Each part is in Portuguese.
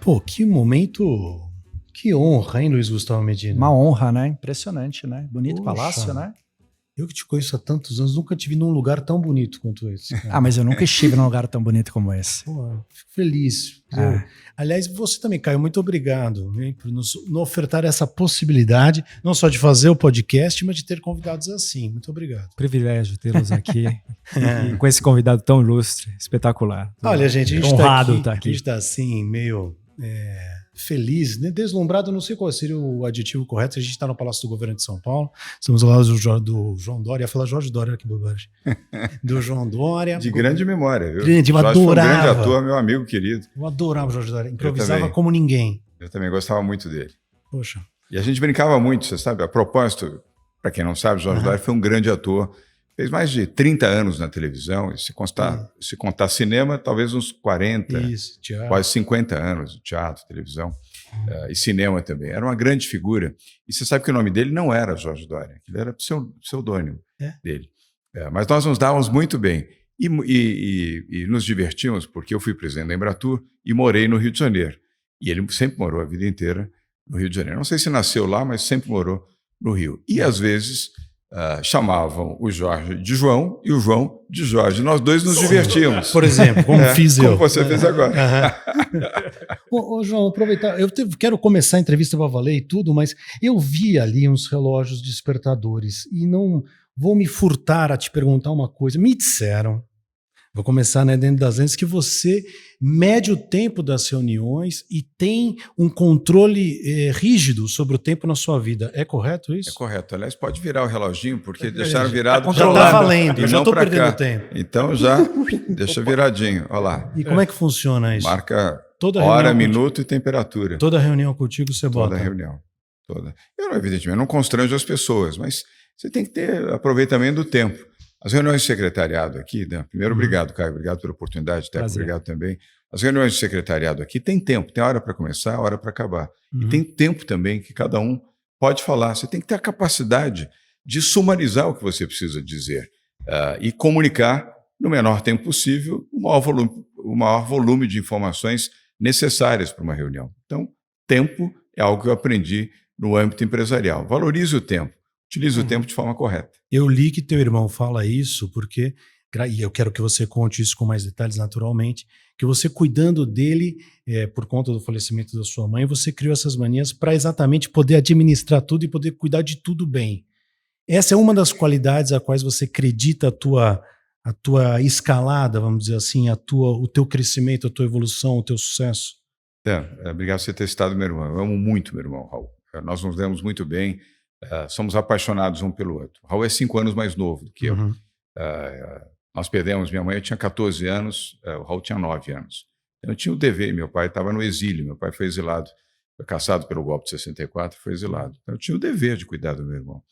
Pô, que momento, que honra, hein, Luiz Gustavo Medina? Uma honra, né? Impressionante, né? Bonito Poxa, palácio, né? eu que te conheço há tantos anos, nunca te vi num lugar tão bonito quanto esse. Cara. Ah, mas eu nunca estive num lugar tão bonito como esse. Pô, fico feliz. Aliás, você também, Caio, muito obrigado, hein, por nos ofertar essa possibilidade, não só de fazer o podcast, mas de ter convidados assim. Muito obrigado. Privilégio tê-los aqui e com esse convidado tão ilustre, espetacular. Olha, gente, a gente honrado tá aqui. A gente está assim, meio feliz, né? Deslumbrado, não sei qual seria o adjetivo correto. A gente está no Palácio do Governo de São Paulo, estamos ao lado do João Dória, ia falar Jorge Dória, que bobagem. Do João Dória. De grande memória, viu? Grande, eu Jorge adorava. Foi um grande ator, meu amigo querido. Eu adorava o Jorge Dória, improvisava como ninguém. Eu também gostava muito dele. Poxa. E a gente brincava muito, você sabe? A propósito, para quem não sabe, Jorge Dória foi um grande ator. Fez mais de 30 anos na televisão, e se contar cinema, talvez uns 40, quase 50 anos de teatro, televisão e cinema também. Era uma grande figura. E você sabe que o nome dele não era Jorge Dória, ele era pseudônimo dele. Mas nós nos dávamos muito bem e nos divertimos, porque eu fui presidente da Embratur e morei no Rio de Janeiro. E ele sempre morou a vida inteira no Rio de Janeiro. Não sei se nasceu lá, mas sempre morou no Rio. E às vezes chamavam o Jorge de João e o João de Jorge. Nós dois nos divertíamos. Por exemplo, como fiz eu. Como você fez agora. Ô, João, aproveitar. Quero começar a entrevista para valer e tudo, mas eu vi ali uns relógios despertadores e não vou me furtar a te perguntar uma coisa. Me disseram, vou começar, né, dentro das lentes, que você mede o tempo das reuniões e tem um controle rígido sobre o tempo na sua vida. É correto isso? É correto. Aliás, pode virar o reloginho, porque deixaram virado. Já está valendo, eu já estou perdendo tempo. Então já deixa viradinho. Olha lá. E como é que funciona isso? Marca hora, minuto e temperatura. Toda reunião contigo você bota? Toda reunião. Toda. Eu, evidentemente, não constranjo as pessoas, mas você tem que ter aproveitamento do tempo. As reuniões de secretariado aqui, né? Primeiro, obrigado, Caio, obrigado pela oportunidade, Teco, obrigado também. As reuniões de secretariado aqui tem tempo, tem hora para começar, hora para acabar. E tem tempo também que cada um pode falar. Você tem que ter a capacidade de sumarizar o que você precisa dizer e comunicar no menor tempo possível o maior volume de informações necessárias para uma reunião. Então, tempo é algo que eu aprendi no âmbito empresarial. Valorize o tempo. Utilize o tempo de forma correta. Eu li que teu irmão fala isso porque, e eu quero que você conte isso com mais detalhes naturalmente, que você cuidando dele, por conta do falecimento da sua mãe, você criou essas manias para exatamente poder administrar tudo e poder cuidar de tudo bem. Essa é uma das qualidades a quais você acredita a tua escalada, vamos dizer assim, o teu crescimento, a tua evolução, o teu sucesso. Obrigado por você ter citado meu irmão. Eu amo muito meu irmão, Raul. Nós nos damos muito bem. Somos apaixonados um pelo outro. O Raul é 5 anos mais novo do que eu. Nós perdemos minha mãe, eu tinha 14 anos, o Raul tinha 9 anos. Eu tinha o dever, meu pai estava no exílio, meu pai foi exilado, foi caçado pelo golpe de 64, foi exilado. Então eu tinha o dever de cuidar do meu irmão.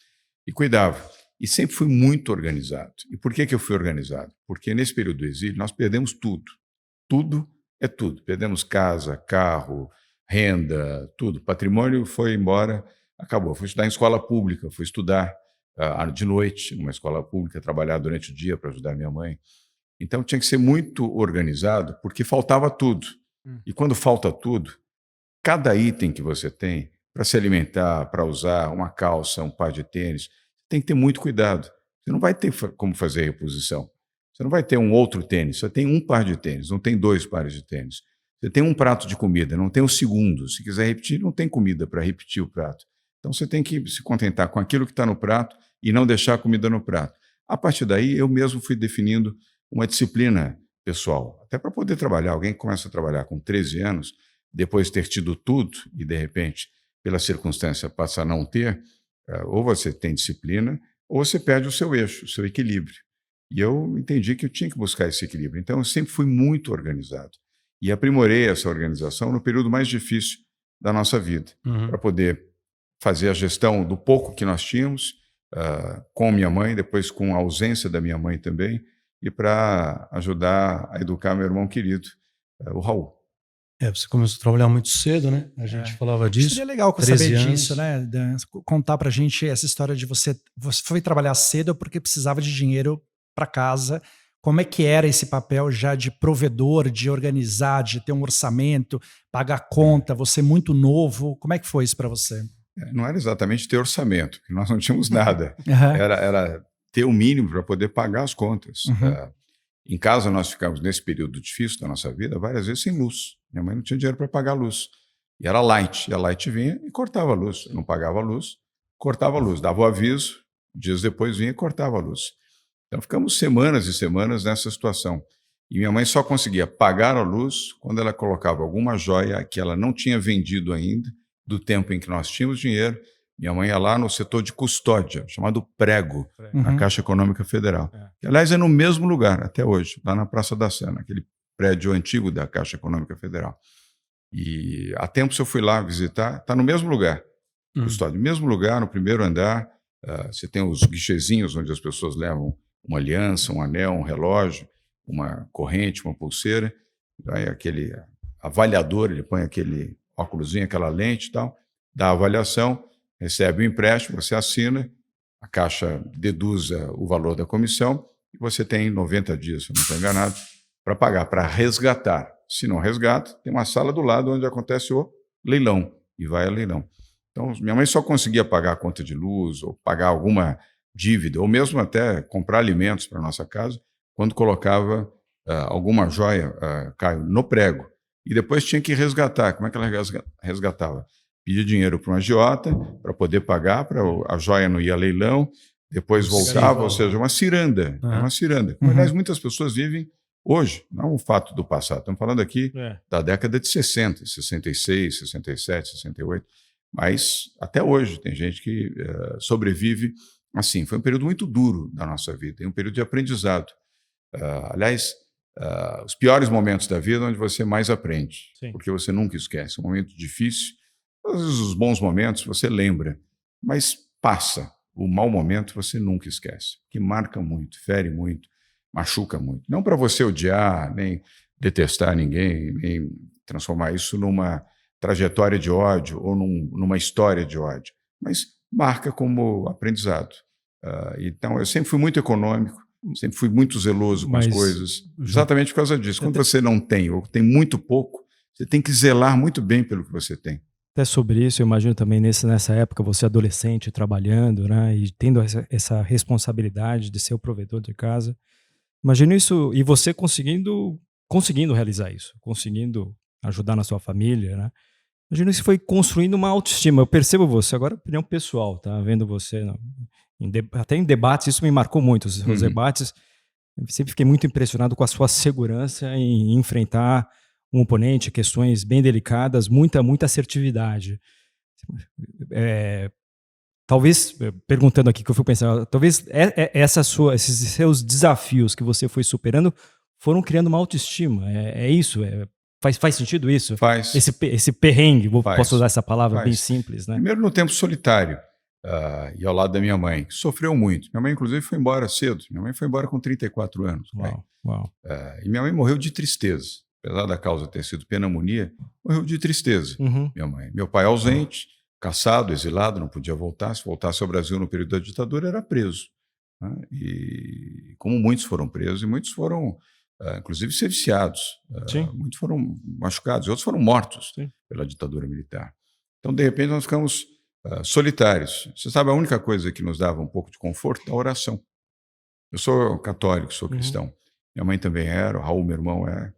E cuidava. E sempre fui muito organizado. E por que eu fui organizado? Porque nesse período do exílio nós perdemos tudo. Tudo é tudo. Perdemos casa, carro, renda, tudo. Patrimônio foi embora. Acabou. Fui estudar em escola pública, fui estudar de noite numa escola pública, trabalhar durante o dia para ajudar minha mãe. Então tinha que ser muito organizado, porque faltava tudo. E quando falta tudo, cada item que você tem para se alimentar, para usar, uma calça, um par de tênis, tem que ter muito cuidado. Você não vai ter como fazer reposição. Você não vai ter um outro tênis, você tem um par de tênis, não tem 2 pares de tênis. Você tem um prato de comida, não tem o segundo. Se quiser repetir, não tem comida para repetir o prato. Então, você tem que se contentar com aquilo que está no prato e não deixar a comida no prato. A partir daí, eu mesmo fui definindo uma disciplina pessoal, até para poder trabalhar. Alguém que começa a trabalhar com 13 anos, depois de ter tido tudo e, de repente, pela circunstância, passa a não ter, ou você tem disciplina, ou você perde o seu eixo, o seu equilíbrio. E eu entendi que eu tinha que buscar esse equilíbrio. Então, eu sempre fui muito organizado. E aprimorei essa organização no período mais difícil da nossa vida, para poder fazer a gestão do pouco que nós tínhamos com minha mãe, depois com a ausência da minha mãe também, e para ajudar a educar meu irmão querido, o Raul. Você começou a trabalhar muito cedo, né? A gente falava disso. Seria legal saber disso, né? Contar pra gente essa história de você foi trabalhar cedo porque precisava de dinheiro para casa. Como é que era esse papel já de provedor, de organizar, de ter um orçamento, pagar conta, você muito novo? Como é que foi isso para você? Não era exatamente ter orçamento, porque nós não tínhamos nada. Uhum. Era ter o mínimo para poder pagar as contas. Uhum. Em casa, nós ficamos, nesse período difícil da nossa vida, várias vezes sem luz. Minha mãe não tinha dinheiro para pagar a luz. E era light. E a light vinha e cortava a luz. Eu não pagava a luz, cortava a luz. Dava o aviso, dias depois vinha e cortava a luz. Então, ficamos semanas e semanas nessa situação. E minha mãe só conseguia pagar a luz quando ela colocava alguma joia que ela não tinha vendido ainda, do tempo em que nós tínhamos dinheiro. Minha mãe ia lá no setor de custódia, chamado Prego, na Caixa Econômica Federal. Que, aliás, é no mesmo lugar, até hoje, lá na Praça da Sé, aquele prédio antigo da Caixa Econômica Federal. E há tempos eu fui lá visitar, está no mesmo lugar, custódia, mesmo lugar, no primeiro andar. Você tem os guichezinhos onde as pessoas levam uma aliança, um anel, um relógio, uma corrente, uma pulseira. Aí aquele avaliador, ele põe aquele óculosinho, aquela lente e tal, dá a avaliação, recebe o empréstimo, você assina, a Caixa deduz o valor da comissão e você tem 90 dias, se eu não estou enganado, para pagar, para resgatar. Se não resgata, tem uma sala do lado onde acontece o leilão e vai a leilão. Então, minha mãe só conseguia pagar a conta de luz ou pagar alguma dívida, ou mesmo até comprar alimentos para a nossa casa, quando colocava alguma joia, Caio, no prego. E depois tinha que resgatar. Como é que ela resgatava? Pedia dinheiro para um agiota para poder pagar, para a joia não ir a leilão, depois voltava, ou seja, uma ciranda. Era uma ciranda. Aliás, muitas pessoas vivem hoje, não é um fato do passado. Estamos falando aqui da década de 60, 66, 67, 68. Mas até hoje tem gente que sobrevive assim. Foi um período muito duro da nossa vida, um período de aprendizado. Aliás, os piores momentos da vida é onde você mais aprende, porque você nunca esquece. Um momento difícil, às vezes os bons momentos você lembra, mas passa. O mau momento você nunca esquece, que marca muito, fere muito, machuca muito. Não para você odiar, nem detestar ninguém, nem transformar isso numa trajetória de ódio ou numa história de ódio, mas marca como aprendizado. Então, eu sempre fui muito econômico, sempre fui muito zeloso com as coisas, exatamente por causa disso. Quando você não tem ou tem muito pouco, você tem que zelar muito bem pelo que você tem. Até sobre isso, eu imagino também nessa época, você adolescente, trabalhando, né, e tendo essa responsabilidade de ser o provedor de casa. Imagino isso, e você conseguindo realizar isso, conseguindo ajudar na sua família, né? Imagino isso foi construindo uma autoestima. Eu percebo você, agora opinião pessoal, tá? Vendo você, até em debates, isso me marcou muito. Os debates, eu sempre fiquei muito impressionado com a sua segurança em enfrentar um oponente, questões bem delicadas, muita assertividade. Talvez, perguntando aqui que eu fui pensando, talvez esses seus desafios que você foi superando foram criando uma autoestima. É isso? Faz sentido isso? Faz. Esse perrengue, posso usar essa palavra bem simples, né? Primeiro no tempo solitário, e ao lado da minha mãe, que sofreu muito. Minha mãe, inclusive, foi embora cedo. Minha mãe foi embora com 34 anos. Uau. E minha mãe morreu de tristeza. Apesar da causa ter sido pneumonia, morreu de tristeza, minha mãe. Meu pai ausente, caçado, exilado, não podia voltar. Se voltasse ao Brasil no período da ditadura, era preso. Né? E como muitos foram presos, e muitos foram, inclusive, serviciados. Muitos foram machucados, e outros foram mortos pela ditadura militar. Então, de repente, nós ficamos solitários. Você sabe, a única coisa que nos dava um pouco de conforto é a oração. Eu sou católico, sou cristão. Minha mãe também era, o Raul, meu irmão, é.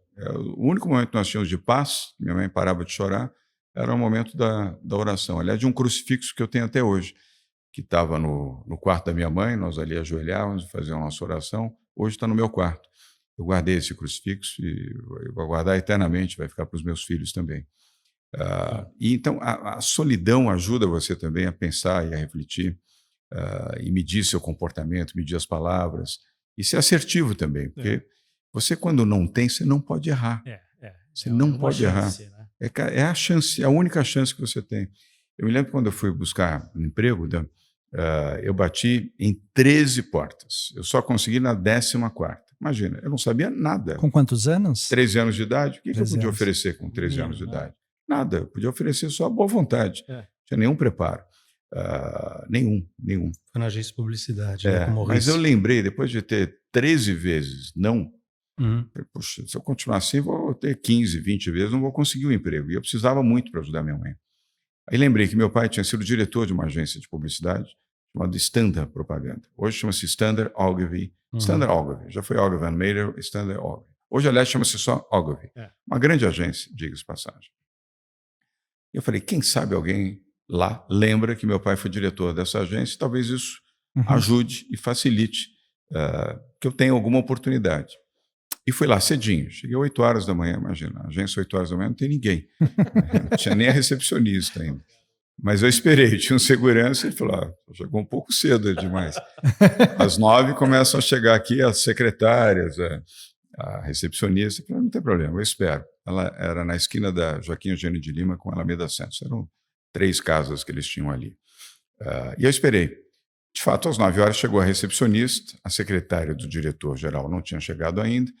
O único momento que nós tínhamos de paz, minha mãe parava de chorar, era o momento da oração. Aliás, de um crucifixo que eu tenho até hoje, que estava no quarto da minha mãe, nós ali ajoelhávamos, fazíamos a nossa oração. Hoje está no meu quarto. Eu guardei esse crucifixo e vou guardar eternamente, vai ficar para os meus filhos também. E então, a solidão ajuda você também a pensar e a refletir, e medir seu comportamento, medir as palavras, e ser assertivo também, porque você, quando não tem, você não pode errar. Você não pode errar. Né? É a chance, a única chance que você tem. Eu me lembro quando eu fui buscar um emprego, eu bati em 13 portas. Eu só consegui na 14ª. Imagina, eu não sabia nada. Com quantos anos? 13 anos de idade. O que eu podia oferecer com 13 anos de idade? Nada. Eu podia oferecer só boa vontade. Não tinha nenhum preparo. Nenhum. Foi na agência de publicidade, né, com o Mas Maurício. eu lembrei, depois de ter 13 vezes não, Uhum. puxa, se eu continuar assim, vou ter 15, 20 vezes, não vou conseguir um emprego. E eu precisava muito para ajudar minha mãe. Aí lembrei que meu pai tinha sido diretor de uma agência de publicidade chamada Standard Propaganda. Hoje chama-se Standard Ogilvy. Standard Ogilvy. Já foi Ogilvy and Mather, Standard Ogilvy. Hoje, aliás, chama-se só Ogilvy. Uma grande agência, diga-se de passagem. Eu falei, quem sabe alguém lá lembra que meu pai foi diretor dessa agência, talvez isso ajude e facilite que eu tenha alguma oportunidade. E fui lá cedinho, cheguei 8 horas da manhã, imagina, a agência 8 horas da manhã não tem ninguém, não tinha nem a recepcionista ainda. Mas eu esperei, tinha um segurança, ele falou, chegou um pouco cedo demais. Às 9 começam a chegar aqui as secretárias, a recepcionista, eu falei, não tem problema, eu espero. Ela era na esquina da Joaquim Eugênio de Lima com a Alameda Santos, eram 3 casas que eles tinham ali. E eu esperei. De fato, às 9 horas chegou a recepcionista, a secretária do diretor-geral não tinha chegado ainda,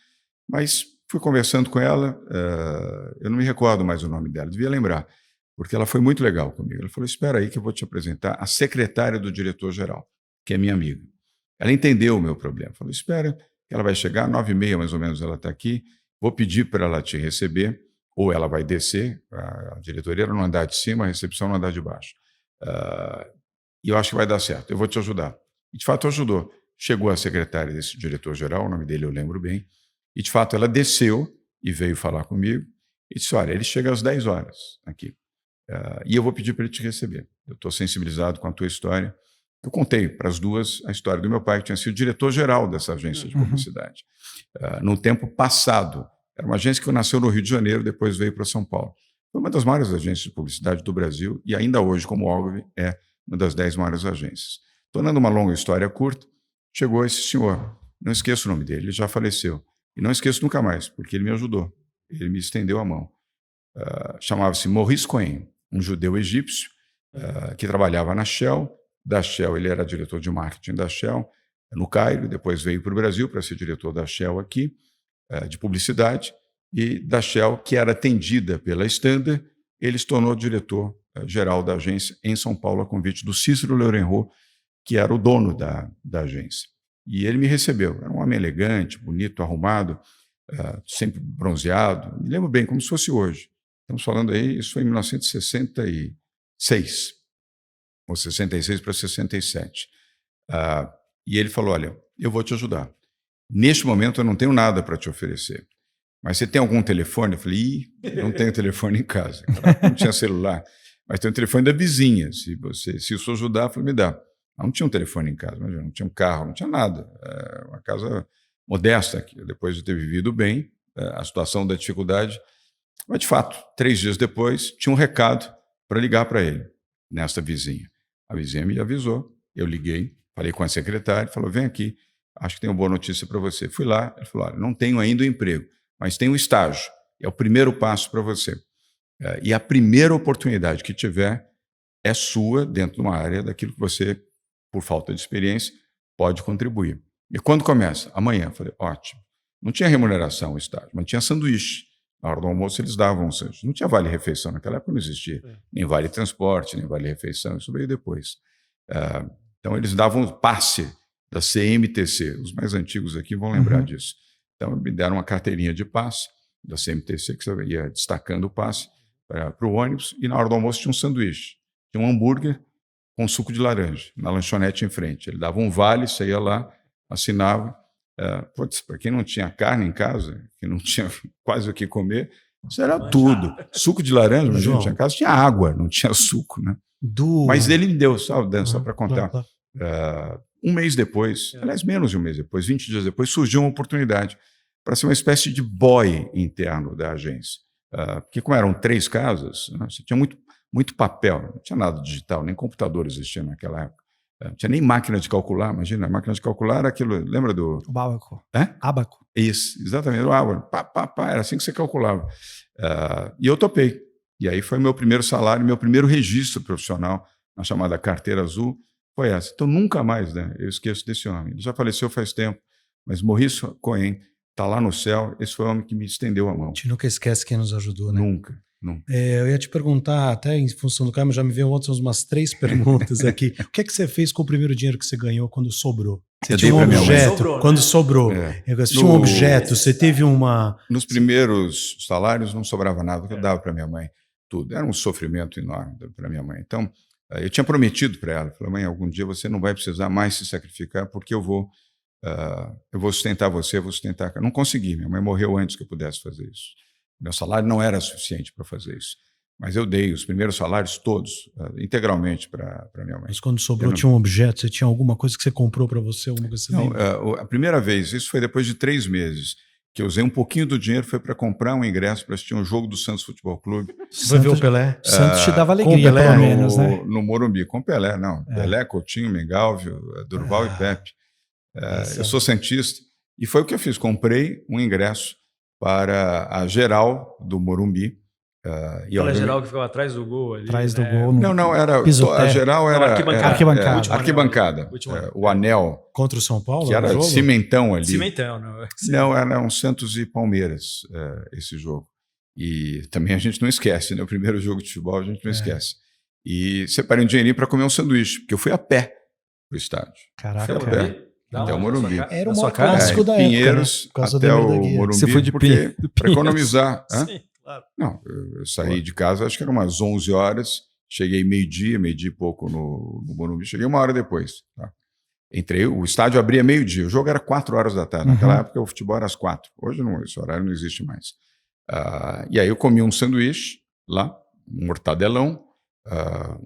mas fui conversando com ela, eu não me recordo mais o nome dela, devia lembrar, porque ela foi muito legal comigo. Ela falou, espera aí que eu vou te apresentar a secretária do diretor-geral, que é minha amiga. Ela entendeu o meu problema, falou, espera, que ela vai chegar, 9h30 mais ou menos ela está aqui, vou pedir para ela te receber, ou ela vai descer, a diretoria no andar de cima, a recepção no andar de baixo. E eu acho que vai dar certo, eu vou te ajudar. E de fato ajudou. Chegou a secretária desse diretor-geral, o nome dele eu lembro bem, e de fato ela desceu e veio falar comigo e disse, olha, ele chega às 10 horas aqui, e eu vou pedir para ele te receber. Eu estou sensibilizado com a tua história. Eu contei para as duas a história do meu pai, que tinha sido diretor-geral dessa agência de publicidade. No tempo passado, era uma agência que nasceu no Rio de Janeiro, depois veio para São Paulo. Foi uma das maiores agências de publicidade do Brasil e ainda hoje, como Ogilvy, é uma das 10 maiores agências. Tornando uma longa história curta, chegou esse senhor, não esqueço o nome dele, ele já faleceu. E não esqueço nunca mais, porque ele me ajudou, ele me estendeu a mão. Chamava-se Maurice Cohen, um judeu egípcio que trabalhava na Shell. Da Shell, ele era diretor de marketing da Shell no Cairo, depois veio para o Brasil para ser diretor da Shell aqui, de publicidade, e da Shell, que era atendida pela Standard, ele se tornou diretor-geral da agência em São Paulo, a convite do Cícero Lourenço, que era o dono da agência. E ele me recebeu, era um homem elegante, bonito, arrumado, sempre bronzeado, me lembro bem, como se fosse hoje. Estamos falando aí, isso foi em 1966, ou 66 para 67. E ele falou, olha, eu vou te ajudar. Neste momento eu não tenho nada para te oferecer, mas você tem algum telefone? Eu falei, não tenho telefone em casa. Não tinha celular, mas tem o telefone da vizinha. Se isso ajudar, eu falei, me dá. Não tinha um telefone em casa, não tinha um carro, não tinha nada. Uma casa modesta, aqui, depois de ter vivido bem, a situação da dificuldade. Mas, de fato, 3 dias depois, tinha um recado para ligar para ele, nesta vizinha. A vizinha me avisou, eu liguei, falei com a secretária, falou, vem aqui, acho que tenho uma boa notícia para você. Fui lá, ele falou, olha, não tenho ainda o emprego, mas tenho o estágio, é o primeiro passo para você. E a primeira oportunidade que tiver é sua, dentro de uma área daquilo que você, por falta de experiência, pode contribuir. E quando começa? Amanhã. Eu falei, ótimo. Não tinha remuneração o estágio, mas tinha sanduíche. Na hora do almoço eles davam sanduíche. Não tinha vale-refeição, naquela época não existia. Nem vale-transporte, nem vale-refeição, isso veio depois. Então eles davam passe da CMTC, os mais antigos aqui vão lembrar disso. Então me deram uma carteirinha de passe da CMTC, que você ia destacando o passe para o ônibus, e na hora do almoço tinha um sanduíche. Tinha um hambúrguer com suco de laranja, na lanchonete em frente. Ele dava um vale, você ia lá, assinava. Para quem não tinha carne em casa, que não tinha quase o que comer, isso era tudo. Suco de laranja, mas não tinha casa, tinha água, não tinha suco, né? Mas ele me deu, só para contar. Um mês depois, aliás, menos de um mês depois, 20 dias depois, surgiu uma oportunidade para ser uma espécie de boy interno da agência. Porque como eram 3 casas, né, você tinha muito papel, não tinha nada digital, nem computador existia naquela época. Não tinha nem máquina de calcular, imagina, a máquina de calcular era aquilo, lembra do... O ábaco. Ábaco. Isso, exatamente, o ábaco, era assim que você calculava. E eu topei. E aí foi meu primeiro salário, meu primeiro registro profissional, na chamada carteira azul, foi essa. Então nunca mais, né, eu esqueço desse homem. Ele já faleceu faz tempo, mas Maurice Cohen está lá no céu, esse foi o homem que me estendeu a mão. A gente nunca esquece quem nos ajudou, né? Nunca. Não. Eu ia te perguntar, até em função do Caio, mas já me veio outras umas 3 perguntas aqui. O que é que você fez com o primeiro dinheiro que você ganhou quando sobrou? Você Eu tinha dei um pra minha mãe. objeto, Sobrou, né? quando sobrou. Você tinha um objeto, você teve uma... Nos primeiros salários não sobrava nada, porque eu dava para minha mãe tudo. Era um sofrimento enorme para minha mãe. Então, eu tinha prometido para ela, falei, mãe, algum dia você não vai precisar mais se sacrificar, porque eu vou sustentar você, eu vou sustentar... Eu não consegui, minha mãe morreu antes que eu pudesse fazer isso. Meu salário não era suficiente para fazer isso. Mas eu dei os primeiros salários todos, integralmente para minha mãe. Mas quando sobrou, tinha um objeto, você tinha alguma coisa que você comprou para você? Alguma coisa que você não, a primeira vez, isso foi depois de 3 meses, que eu usei um pouquinho do dinheiro, foi para comprar um ingresso para assistir um jogo do Santos Futebol Clube. Você foi ver o Pelé? Santos te dava alegria, Pelé, pelo menos, né? No Morumbi, com Pelé, não. Pelé, Coutinho, Mengalvio, Durval e Pepe. Eu sou santista. E foi o que eu fiz, comprei um ingresso para a geral do Morumbi. Aquela geral que ficava atrás do gol ali. Atrás do gol. Não, era. A geral era. Arquibancada. O anel. Contra o São Paulo? Que era jogo? cimentão ali. Cimentão, não. Não, era um Santos e Palmeiras, esse jogo. E também a gente não esquece, né? O primeiro jogo de futebol a gente não esquece. E separei um dinheirinho para comer um sanduíche, porque eu fui a pé pro estádio. Caraca, fui a pé. Até o Morumbi. Era o maior clássico da época, Pinheiros, né? até o Morumbi. Você foi de para economizar. Sim, claro. Não, eu saí de casa, acho que eram umas 11 horas, cheguei meio-dia e pouco no Morumbi, cheguei 1 hora depois. Tá? Entrei, o estádio abria meio-dia, o jogo era 4 horas da tarde, naquela época o futebol era às 4, hoje não, esse horário não existe mais. E aí eu comi um sanduíche lá, um mortadelão,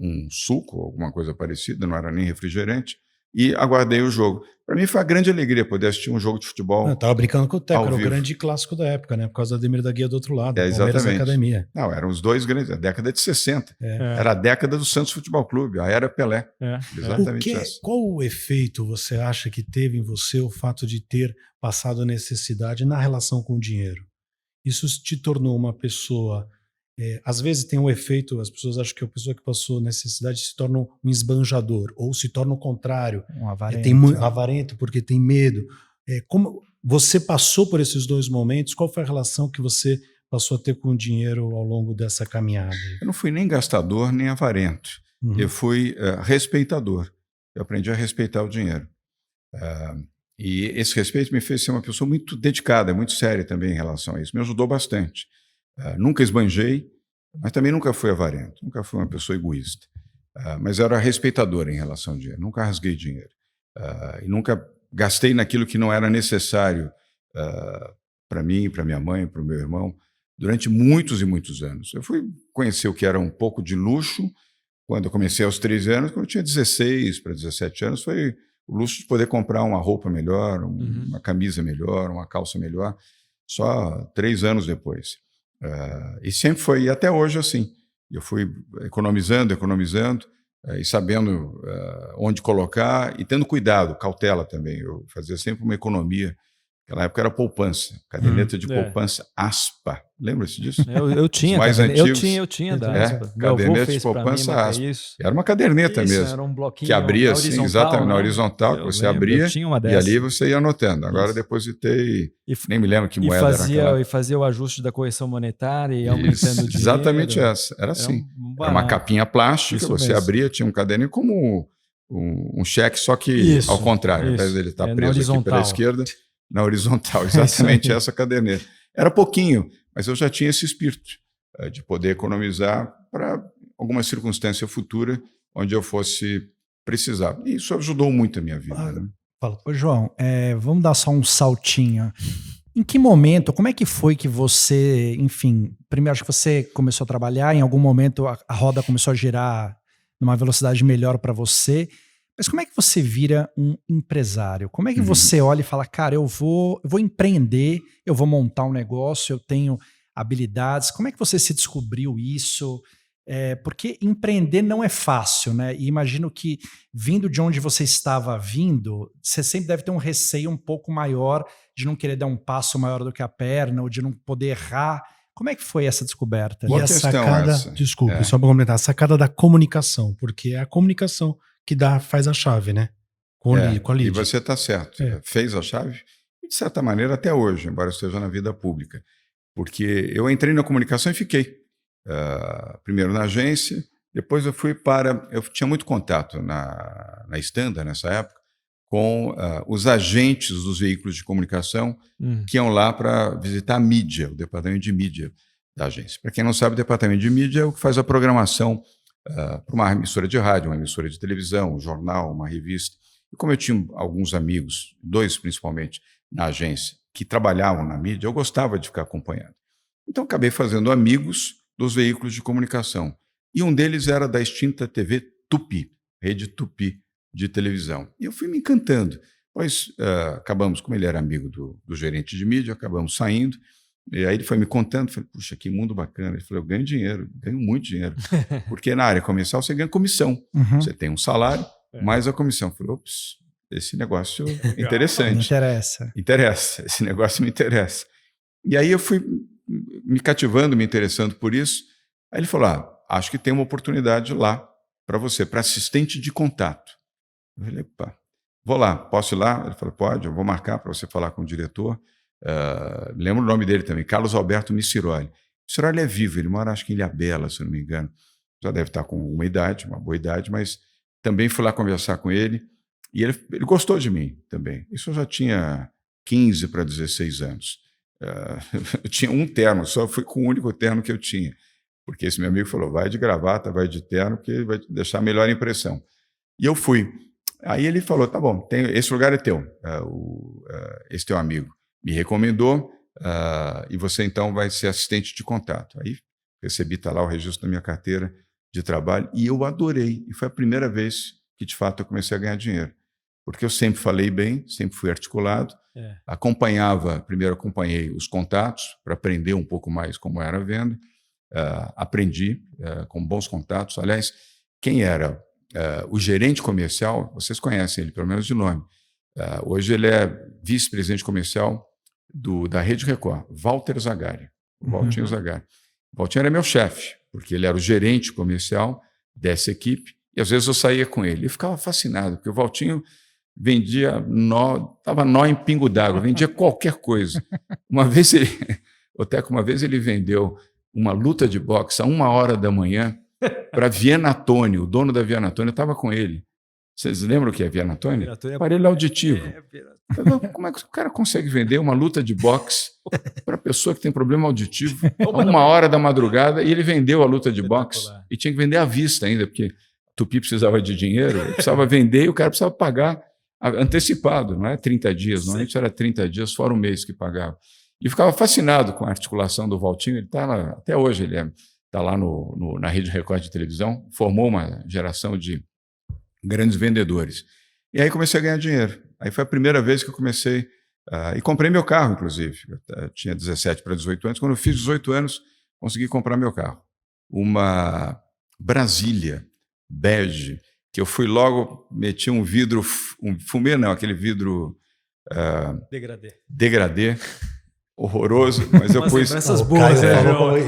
um suco, alguma coisa parecida, não era nem refrigerante, e aguardei o jogo. Para mim foi uma grande alegria poder assistir um jogo de futebol. Eu tava brincando com o Teco, era o vivo. grande clássico da época, né? Por causa da Ademir da Guia do outro lado, Palmeiras Exatamente. Academia. Não, eram os dois grandes, a década de 60. Era a década do Santos Futebol Clube, a era Pelé. Exatamente essa. Qual o efeito você acha que teve em você o fato de ter passado a necessidade na relação com o dinheiro? Isso te tornou uma pessoa... às vezes tem um efeito, as pessoas acham que a pessoa que passou necessidade se torna um esbanjador, ou se torna o contrário. Um avarento. Tem avarento porque tem medo. Como você passou por esses 2 momentos, qual foi a relação que você passou a ter com o dinheiro ao longo dessa caminhada? Eu não fui nem gastador, nem avarento. Eu fui respeitador. Eu aprendi a respeitar o dinheiro. E esse respeito me fez ser uma pessoa muito dedicada, muito séria também em relação a isso. Me ajudou bastante. Nunca esbanjei, mas também nunca fui avarento, nunca fui uma pessoa egoísta. Mas eu era respeitador em relação ao dinheiro, nunca rasguei dinheiro. E nunca gastei naquilo que não era necessário para mim, para minha mãe, para o meu irmão, durante muitos e muitos anos. Eu fui conhecer o que era um pouco de luxo quando eu comecei aos 13 anos, quando eu tinha 16 para 17 anos, foi o luxo de poder comprar uma roupa melhor, uma camisa melhor, uma calça melhor, só 3 anos depois. E sempre foi, e até hoje assim. Eu fui economizando e sabendo onde colocar e tendo cuidado, cautela também. Eu fazia sempre uma economia. Naquela época era poupança, caderneta de poupança ASPA. Lembra-se disso? Eu tinha, mais eu tinha da ASPA. Caderneta de poupança ASPA. Era uma caderneta mesmo. Era um bloquinho que abria assim, exatamente, na horizontal, que você abria e ali você ia anotando. Agora depositei, nem me lembro que moeda era aquela. E fazia o ajuste da correção monetária e aumentando o dinheiro. Exatamente essa, era assim. Era uma capinha plástica, você abria, tinha um caderninho como um cheque, só que ao contrário, ao invés dele estar preso aqui pela esquerda, na horizontal, exatamente essa caderneta. Era pouquinho, mas eu já tinha esse espírito de poder economizar para alguma circunstância futura onde eu fosse precisar. E isso ajudou muito a minha vida. Né? Ô, João, vamos dar só um saltinho. Em que momento, como é que foi que você, enfim, primeiro acho que você começou a trabalhar, em algum momento a roda começou a girar numa velocidade melhor para você, mas como é que você vira um empresário? Como é que você olha e fala, cara, eu vou empreender, eu vou montar um negócio, eu tenho habilidades. Como é que você se descobriu isso? Porque empreender não é fácil, né? E imagino que vindo de onde você estava vindo, você sempre deve ter um receio um pouco maior de não querer dar um passo maior do que a perna, ou de não poder errar. Como é que foi essa descoberta? E a sacada, desculpe, só para complementar, a sacada da comunicação, porque é a comunicação que faz a chave, né? Com a lead. E você está certo. Fez a chave, e de certa maneira até hoje, embora eu esteja na vida pública. Porque eu entrei na comunicação e fiquei. primeiro na agência, depois eu fui para... Eu tinha muito contato na Standard, nessa época, com os agentes dos veículos de comunicação que iam lá para visitar a mídia, o departamento de mídia da agência. Para quem não sabe, o departamento de mídia é o que faz a programação para uma emissora de rádio, uma emissora de televisão, um jornal, uma revista. E como eu tinha alguns amigos, 2 principalmente, na agência, que trabalhavam na mídia, eu gostava de ficar acompanhando. Então, acabei fazendo amigos dos veículos de comunicação. E um deles era da extinta TV Tupi, Rede Tupi de televisão. E eu fui me encantando. Pois acabamos, como ele era amigo do gerente de mídia, acabamos saindo. E aí ele foi me contando, falei, puxa, que mundo bacana. Ele falou, eu ganho dinheiro, ganho muito dinheiro. Porque na área comercial você ganha comissão. Você tem um salário, mais a comissão. Eu falei, ops, esse negócio é interessante. Interessa, esse negócio me interessa. E aí eu fui me cativando, me interessando por isso. Aí ele falou, acho que tem uma oportunidade lá para você, para assistente de contato. Eu falei, pá, vou lá, posso ir lá? Ele falou, pode, eu vou marcar para você falar com o diretor. Lembro o nome dele também, Carlos Alberto Missiroli. O Missiroli é vivo, ele mora acho que em Ilhabela, se eu não me engano. Já deve estar com uma idade, uma boa idade, mas também fui lá conversar com ele e ele gostou de mim também. Isso eu já tinha 15 para 16 anos. Eu tinha um terno, só fui com o único terno que eu tinha, porque esse meu amigo falou, vai de gravata, vai de terno, que vai te deixar a melhor impressão. E eu fui. Aí ele falou, tá bom, esse lugar é teu, esse teu amigo me recomendou, e você então vai ser assistente de contato. Aí recebi, tá lá o registro da minha carteira de trabalho, e eu adorei. E foi a primeira vez que, de fato, eu comecei a ganhar dinheiro. Porque eu sempre falei bem, sempre fui articulado, primeiro acompanhei os contatos, para aprender um pouco mais como era a venda, aprendi com bons contatos. Aliás, quem era o gerente comercial, vocês conhecem ele, pelo menos de nome. Hoje ele é vice-presidente comercial da Rede Record, Walter Zagari. Valtinho Zagari. O Valtinho era meu chefe, porque ele era o gerente comercial dessa equipe, e às vezes eu saía com ele. Eu ficava fascinado, porque o Valtinho vendia estava nó em pingo d'água, vendia qualquer coisa. Uma vez ele vendeu uma luta de boxe a 1h da manhã para Viana Tônio, o dono da Viana Tônio, eu estava com ele. Vocês lembram o que é Viana Tônio? Aparelho auditivo. Como é que o cara consegue vender uma luta de boxe para pessoa que tem problema auditivo a 1h da madrugada, e ele vendeu a luta de boxe e tinha que vender à vista ainda, porque Tupi precisava de dinheiro, precisava vender e o cara precisava pagar antecipado, não é 30 dias, normalmente era 30 dias, fora um mês que pagava. E eu ficava fascinado com a articulação do Valtinho, ele está lá, até hoje ele está lá na Rede Record de televisão, formou uma geração de grandes vendedores. E aí comecei a ganhar dinheiro. Aí foi a primeira vez que eu comecei, e comprei meu carro, inclusive. Eu tinha 17 para 18 anos. Quando eu fiz 18 anos, consegui comprar meu carro. Uma Brasília bege, que eu fui logo, meti um vidro, fumê não, aquele vidro degradê, horroroso, mas eu pus... Essas boas,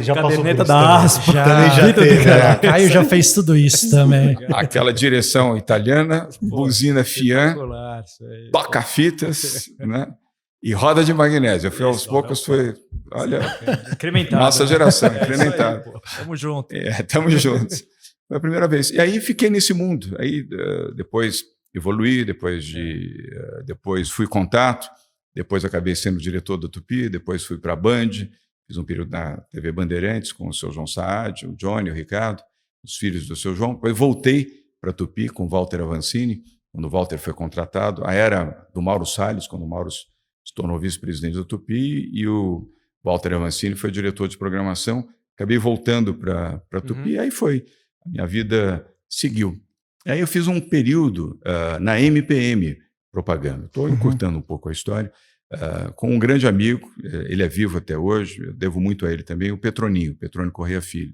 já caderneta da ASPA. Já teve. Caio já fez tudo isso também. Aquela direção italiana, buzina Fiat, toca-fitas, né? E roda de magnésio. Eu fui aos poucos, olha, nossa geração, incrementado. Tamo junto. Tamo juntos. Foi a primeira vez. E aí fiquei nesse mundo. Aí depois evoluí, depois fui contato, depois acabei sendo diretor da Tupi, depois fui para a Band, fiz um período na TV Bandeirantes com o seu João Saad, o Johnny, o Ricardo, os filhos do seu João. Depois voltei para a Tupi com o Walter Avancini, quando o Walter foi contratado. A era do Mauro Salles, quando o Mauro se tornou vice-presidente da Tupi, e o Walter Avancini foi diretor de programação. Acabei voltando para a Tupi, e aí foi. A minha vida seguiu. Aí eu fiz um período na MPM Propaganda. Estou encurtando um pouco a história, com um grande amigo, ele é vivo até hoje, eu devo muito a ele também, o Petrônio Correia Filho.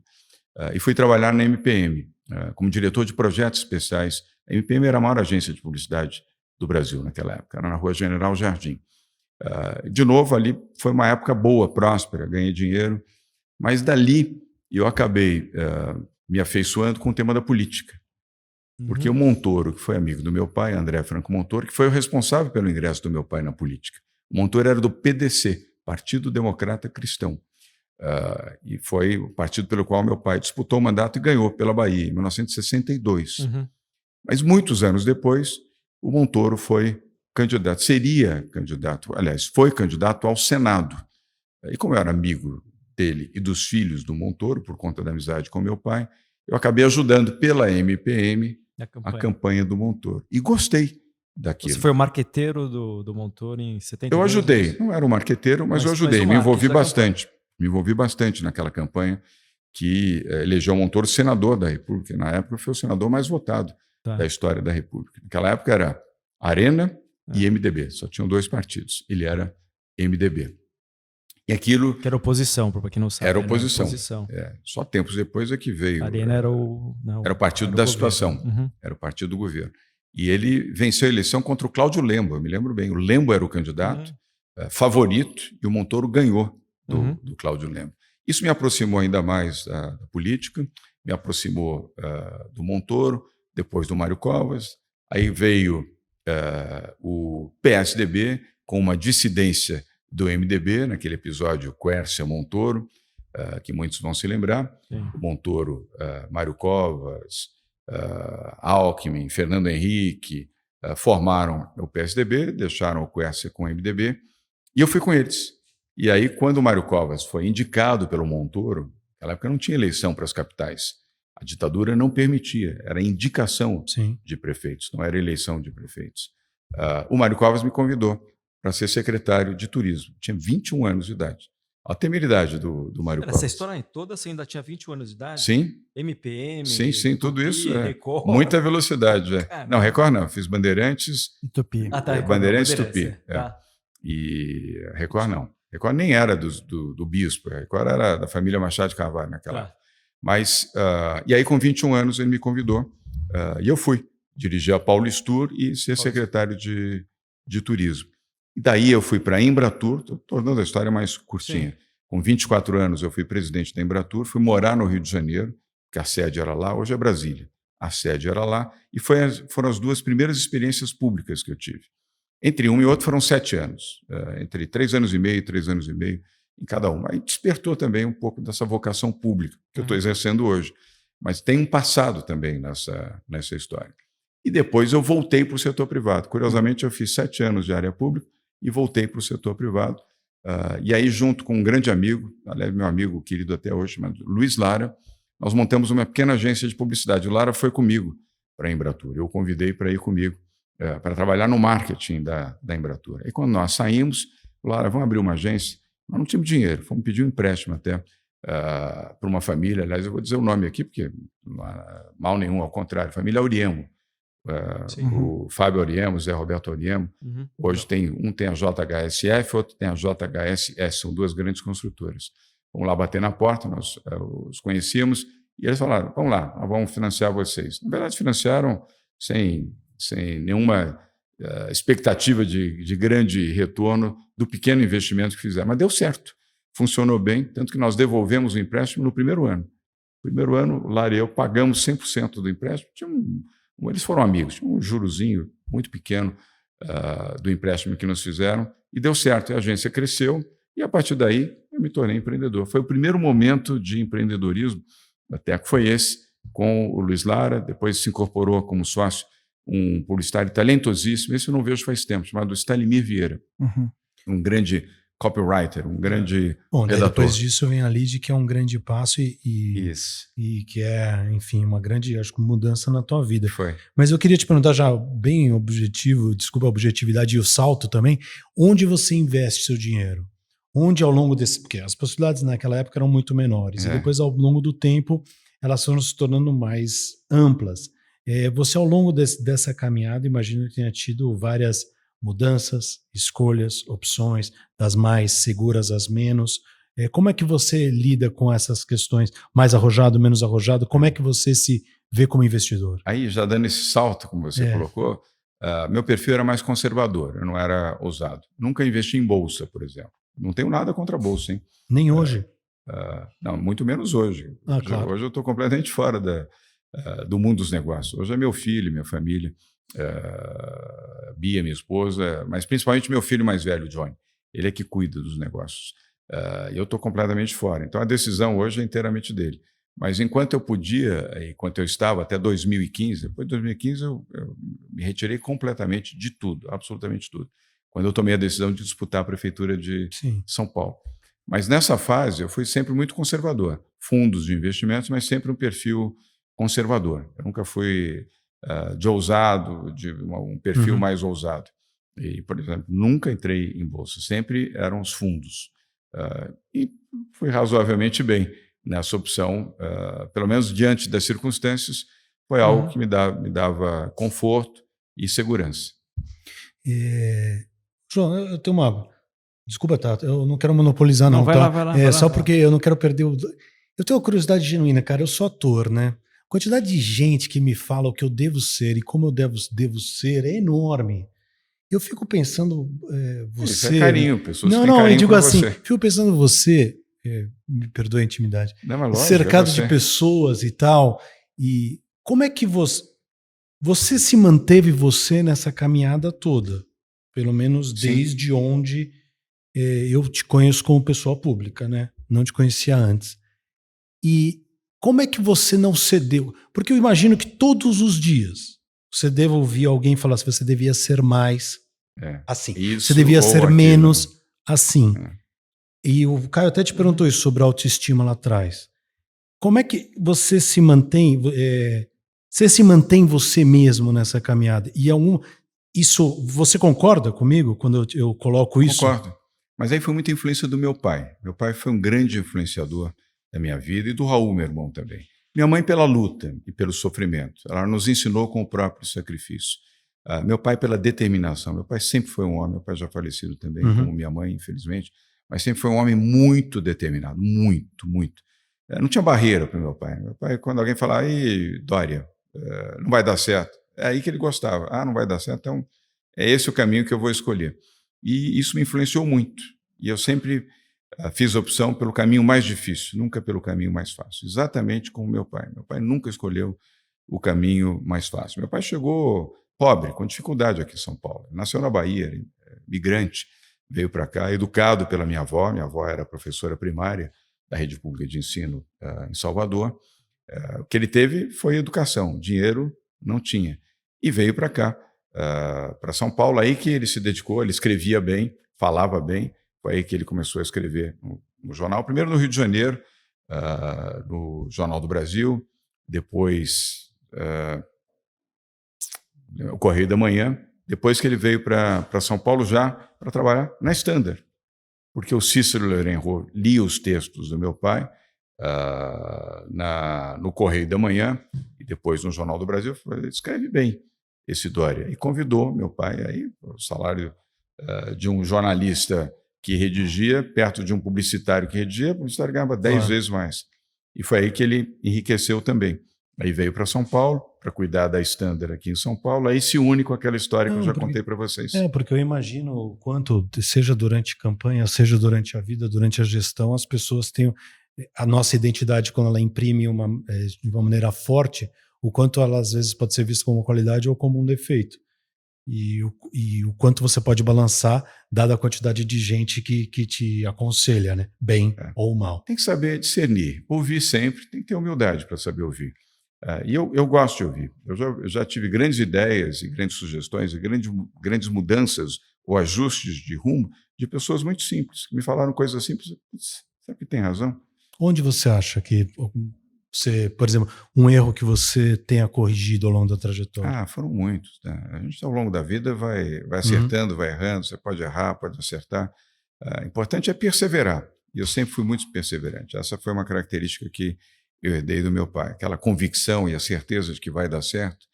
E fui trabalhar na MPM, como diretor de projetos especiais. A MPM era a maior agência de publicidade do Brasil naquela época, era na Rua General Jardim. De novo, ali foi uma época boa, próspera, ganhei dinheiro, mas dali eu acabei me afeiçoando com o tema da política. Porque o Montoro, que foi amigo do meu pai, André Franco Montoro, que foi o responsável pelo ingresso do meu pai na política. O Montoro era do PDC, Partido Democrata Cristão. E foi o partido pelo qual meu pai disputou o mandato e ganhou pela Bahia, em 1962. Uhum. Mas muitos anos depois, o Montoro foi candidato, foi candidato ao Senado. E como eu era amigo dele e dos filhos do Montoro, por conta da amizade com meu pai, eu acabei ajudando pela MPM a campanha do Montoro. E gostei daquilo. Você foi o marqueteiro do Montoro em 72? Eu ajudei. Não era o marqueteiro, mas eu ajudei. Me envolvi bastante. Me envolvi bastante naquela campanha que elegeu o Montoro senador da República. Na época, foi o senador mais votado da história da República. Naquela época era Arena e MDB. Só tinham 2 partidos. Ele era MDB. E aquilo... Que era oposição, para quem não sabe. Era oposição. Só tempos depois é que veio... Arena era o... Não, era o partido da situação. Uhum. Era o partido do governo. E ele venceu a eleição contra o Cláudio Lembo. Eu me lembro bem. O Lembo era o candidato favorito e o Montoro ganhou do Cláudio Lembo. Isso me aproximou ainda mais da política, me aproximou do Montoro, depois do Mário Covas. Aí veio o PSDB com uma dissidência do MDB, naquele episódio Quércia-Montoro, que muitos vão se lembrar. Sim. O Montoro, Mário Covas, Alckmin, Fernando Henrique, formaram o PSDB, deixaram o Quércia com o MDB, e eu fui com eles. E aí, quando o Mário Covas foi indicado pelo Montoro, naquela época não tinha eleição para as capitais. A ditadura não permitia, era indicação de prefeitos, não era eleição de prefeitos. O Mário Covas me convidou para ser secretário de turismo. Tinha 21 anos de idade. A temeridade do Mário Covas. Essa história toda você ainda tinha 21 anos de idade? Sim. MPM? Sim, tudo isso. Record. Muita velocidade. Não, Record não. Fiz Bandeirantes. E Tupi. Bandeirantes e Tupi. Tá. E Record não. Record nem era do bispo. Record era da família Machado de Carvalho naquela época. Mas, e aí com 21 anos ele me convidou e eu fui dirigir a Paulistur e ser secretário de turismo. E daí eu fui para a Embratur, estou tornando a história mais curtinha. Sim. Com 24 anos eu fui presidente da Embratur, fui morar no Rio de Janeiro, que a sede era lá, hoje é Brasília. A sede era lá e foram as 2 primeiras experiências públicas que eu tive. Entre um e outro foram 7 anos, entre 3 anos e meio e 3 anos e meio em cada uma. Aí despertou também um pouco dessa vocação pública que eu estou exercendo hoje. Mas tem um passado também nessa história. E depois eu voltei para o setor privado. Curiosamente, eu fiz 7 anos de área pública e voltei para o setor privado. E aí, junto com um grande amigo, aliás, meu amigo querido até hoje, chamado Luiz Lara, nós montamos uma pequena agência de publicidade. O Lara foi comigo para a Embratur. Eu o convidei para ir comigo, para trabalhar no marketing da Embratur. E quando nós saímos, o Lara, vamos abrir uma agência. Nós não tínhamos dinheiro, fomos pedir um empréstimo até para uma família. Aliás, eu vou dizer o nome aqui, porque não há mal nenhum, ao contrário, família Auriemo. O Fábio Auriemo, Zé Roberto Auriemo. Hoje um tem a JHSF, outro tem a JHSS, são 2 grandes construtoras. Vamos lá bater na porta, nós os conhecíamos, e eles falaram, vamos lá, nós vamos financiar vocês. Na verdade, financiaram sem nenhuma expectativa de grande retorno do pequeno investimento que fizeram. Mas deu certo, funcionou bem, tanto que nós devolvemos o empréstimo no primeiro ano. No primeiro ano, o Lara e eu pagamos 100% do empréstimo. Eles foram amigos, tinha um jurozinho muito pequeno do empréstimo que nos fizeram, e deu certo. A agência cresceu, e a partir daí eu me tornei empreendedor. Foi o primeiro momento de empreendedorismo, até que foi esse, com o Luiz Lara. Depois se incorporou como sócio um publicitário talentosíssimo, esse eu não vejo faz tempo, chamado Stalimir Vieira, um grande copywriter, um grande redator. Depois disso vem a Lide, que é um grande passo e que é, enfim, uma grande, acho que, mudança na tua vida. Foi. Mas eu queria te perguntar já bem objetivo, desculpa a objetividade e o salto também, onde você investe seu dinheiro? Onde ao longo desse... Porque as possibilidades naquela época eram muito menores, e depois ao longo do tempo elas foram se tornando mais amplas. Você ao longo dessa caminhada, imagino que tenha tido várias mudanças, escolhas, opções, das mais seguras às menos. Como é que você lida com essas questões? Mais arrojado, menos arrojado? Como é que você se vê como investidor? Aí, já dando esse salto, como você colocou, meu perfil era mais conservador, eu não era ousado. Nunca investi em bolsa, por exemplo. Não tenho nada contra a bolsa, hein? Nem hoje? Não, muito menos hoje. Claro. Hoje eu estou completamente fora do mundo dos negócios. Hoje é meu filho, minha família, Bia, minha esposa, mas principalmente meu filho mais velho, Johnny. Ele é que cuida dos negócios. eu estou completamente fora. Então, a decisão hoje é inteiramente dele. Mas enquanto eu podia, enquanto eu estava até 2015, depois de 2015 eu me retirei completamente de tudo, absolutamente tudo. Quando eu tomei a decisão de disputar a prefeitura de São Paulo. Mas nessa fase eu fui sempre muito conservador. Fundos de investimentos, mas sempre um perfil conservador. Eu nunca fui de ousado, de um perfil mais ousado. E, por exemplo, nunca entrei em bolsa, sempre eram os fundos. E fui razoavelmente bem nessa opção, pelo menos diante das circunstâncias, foi algo que me dava conforto e segurança. João, eu tenho uma... Desculpa, tá? Eu não quero monopolizar, não. Vai tá? lá, vai lá. Só porque eu não quero perder o... Eu tenho uma curiosidade genuína, cara. Eu sou ator, né? A quantidade de gente que me fala o que eu devo ser e como eu devo ser é enorme. Eu fico pensando, você... Isso é carinho, pessoas têm não, carinho eu digo por assim, você. fico pensando você, me perdoe a intimidade, Não, mas lógico, cercado é você. de pessoas e tal, e como é que você se manteve nessa caminhada toda? Pelo menos desde onde eu te conheço como pessoa pública, né? Não te conhecia antes. E como é que você não cedeu? Porque eu imagino que todos os dias você deve ouvir alguém falar assim, você devia ser mais assim. Isso, você devia ser aquilo, menos assim. É. E o Caio até te perguntou isso sobre a autoestima lá atrás. Como é que você se mantém... você se mantém você mesmo nessa caminhada? E isso, você concorda comigo quando eu coloco isso? Concordo. Mas aí foi muita influência do meu pai. Meu pai foi um grande influenciador da minha vida e do Raul, meu irmão, também. Minha mãe pela luta e pelo sofrimento. Ela nos ensinou com o próprio sacrifício. Meu pai pela determinação. Meu pai sempre foi um homem, meu pai já falecido também, como minha mãe, infelizmente, mas sempre foi um homem muito determinado, muito, muito. Não tinha barreira para o meu pai. Meu pai, quando alguém falava, "Ei, Dória, não vai dar certo", é aí que ele gostava. Não vai dar certo, então é esse o caminho que eu vou escolher. E isso me influenciou muito. E eu sempre fiz opção pelo caminho mais difícil, nunca pelo caminho mais fácil. Exatamente como meu pai. Meu pai nunca escolheu o caminho mais fácil. Meu pai chegou pobre, com dificuldade aqui em São Paulo. Nasceu na Bahia, migrante, veio para cá, educado pela minha avó. Minha avó era professora primária da rede pública de ensino em Salvador. O que ele teve foi educação, dinheiro não tinha. E veio para cá, para São Paulo, aí que ele se dedicou, ele escrevia bem, falava bem, foi aí que ele começou a escrever no jornal, primeiro no Rio de Janeiro, no Jornal do Brasil, depois o Correio da Manhã, depois que ele veio para São Paulo já para trabalhar na Standard, porque o Cícero Lourenço lia os textos do meu pai no Correio da Manhã e depois no Jornal do Brasil, ele escreve bem esse Dória, e convidou meu pai, aí o salário de um jornalista que redigia, perto de um publicitário que redigia, o publicitário ganhava 10 vezes mais. E foi aí que ele enriqueceu também. Aí veio para São Paulo, para cuidar da Standard aqui em São Paulo, aí se une com aquela história que eu já contei para vocês. Porque eu imagino o quanto, seja durante campanha, seja durante a vida, durante a gestão, as pessoas têm a nossa identidade, quando ela imprime de uma maneira forte, o quanto ela às vezes pode ser vista como uma qualidade ou como um defeito. E o quanto você pode balançar, dada a quantidade de gente que te aconselha, né? Bem ou mal. Tem que saber discernir. Ouvir sempre, tem que ter humildade para saber ouvir. E eu gosto de ouvir. Eu já tive grandes ideias e grandes sugestões e grandes mudanças ou ajustes de rumo de pessoas muito simples, que me falaram coisas simples. Sabe que tem razão? Onde você acha que você, por exemplo, um erro que você tenha corrigido ao longo da trajetória? Foram muitos. Né? A gente, ao longo da vida, vai acertando, vai errando, você pode errar, pode acertar. O importante é perseverar. E eu sempre fui muito perseverante. Essa foi uma característica que eu herdei do meu pai. Aquela convicção e a certeza de que vai dar certo.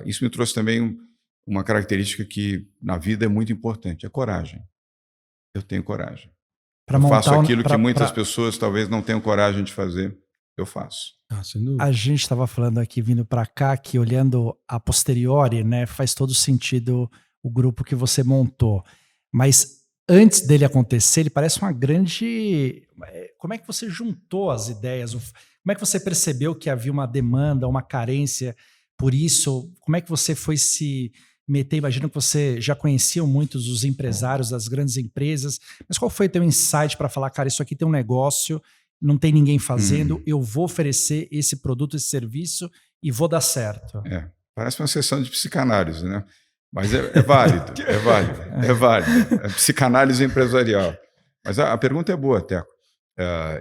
Isso me trouxe também uma característica que, na vida, é muito importante, a coragem. Eu tenho coragem. Eu faço aquilo que muitas pessoas talvez não tenham coragem de fazer. Eu faço. A gente estava falando aqui, vindo para cá, que olhando a posteriori, né, faz todo sentido o grupo que você montou. Mas antes dele acontecer, ele parece uma grande... Como é que você juntou as ideias? Como é que você percebeu que havia uma demanda, uma carência por isso? Como é que você foi se meter? Imagino que você já conhecia muitos dos empresários das grandes empresas, mas qual foi o teu insight para falar, cara, isso aqui tem um negócio, não tem ninguém fazendo, eu vou oferecer esse produto, esse serviço e vou dar certo? Parece uma sessão de psicanálise, né? Mas é válido, é válido, é válido. É psicanálise empresarial. Mas a pergunta é boa, Teco.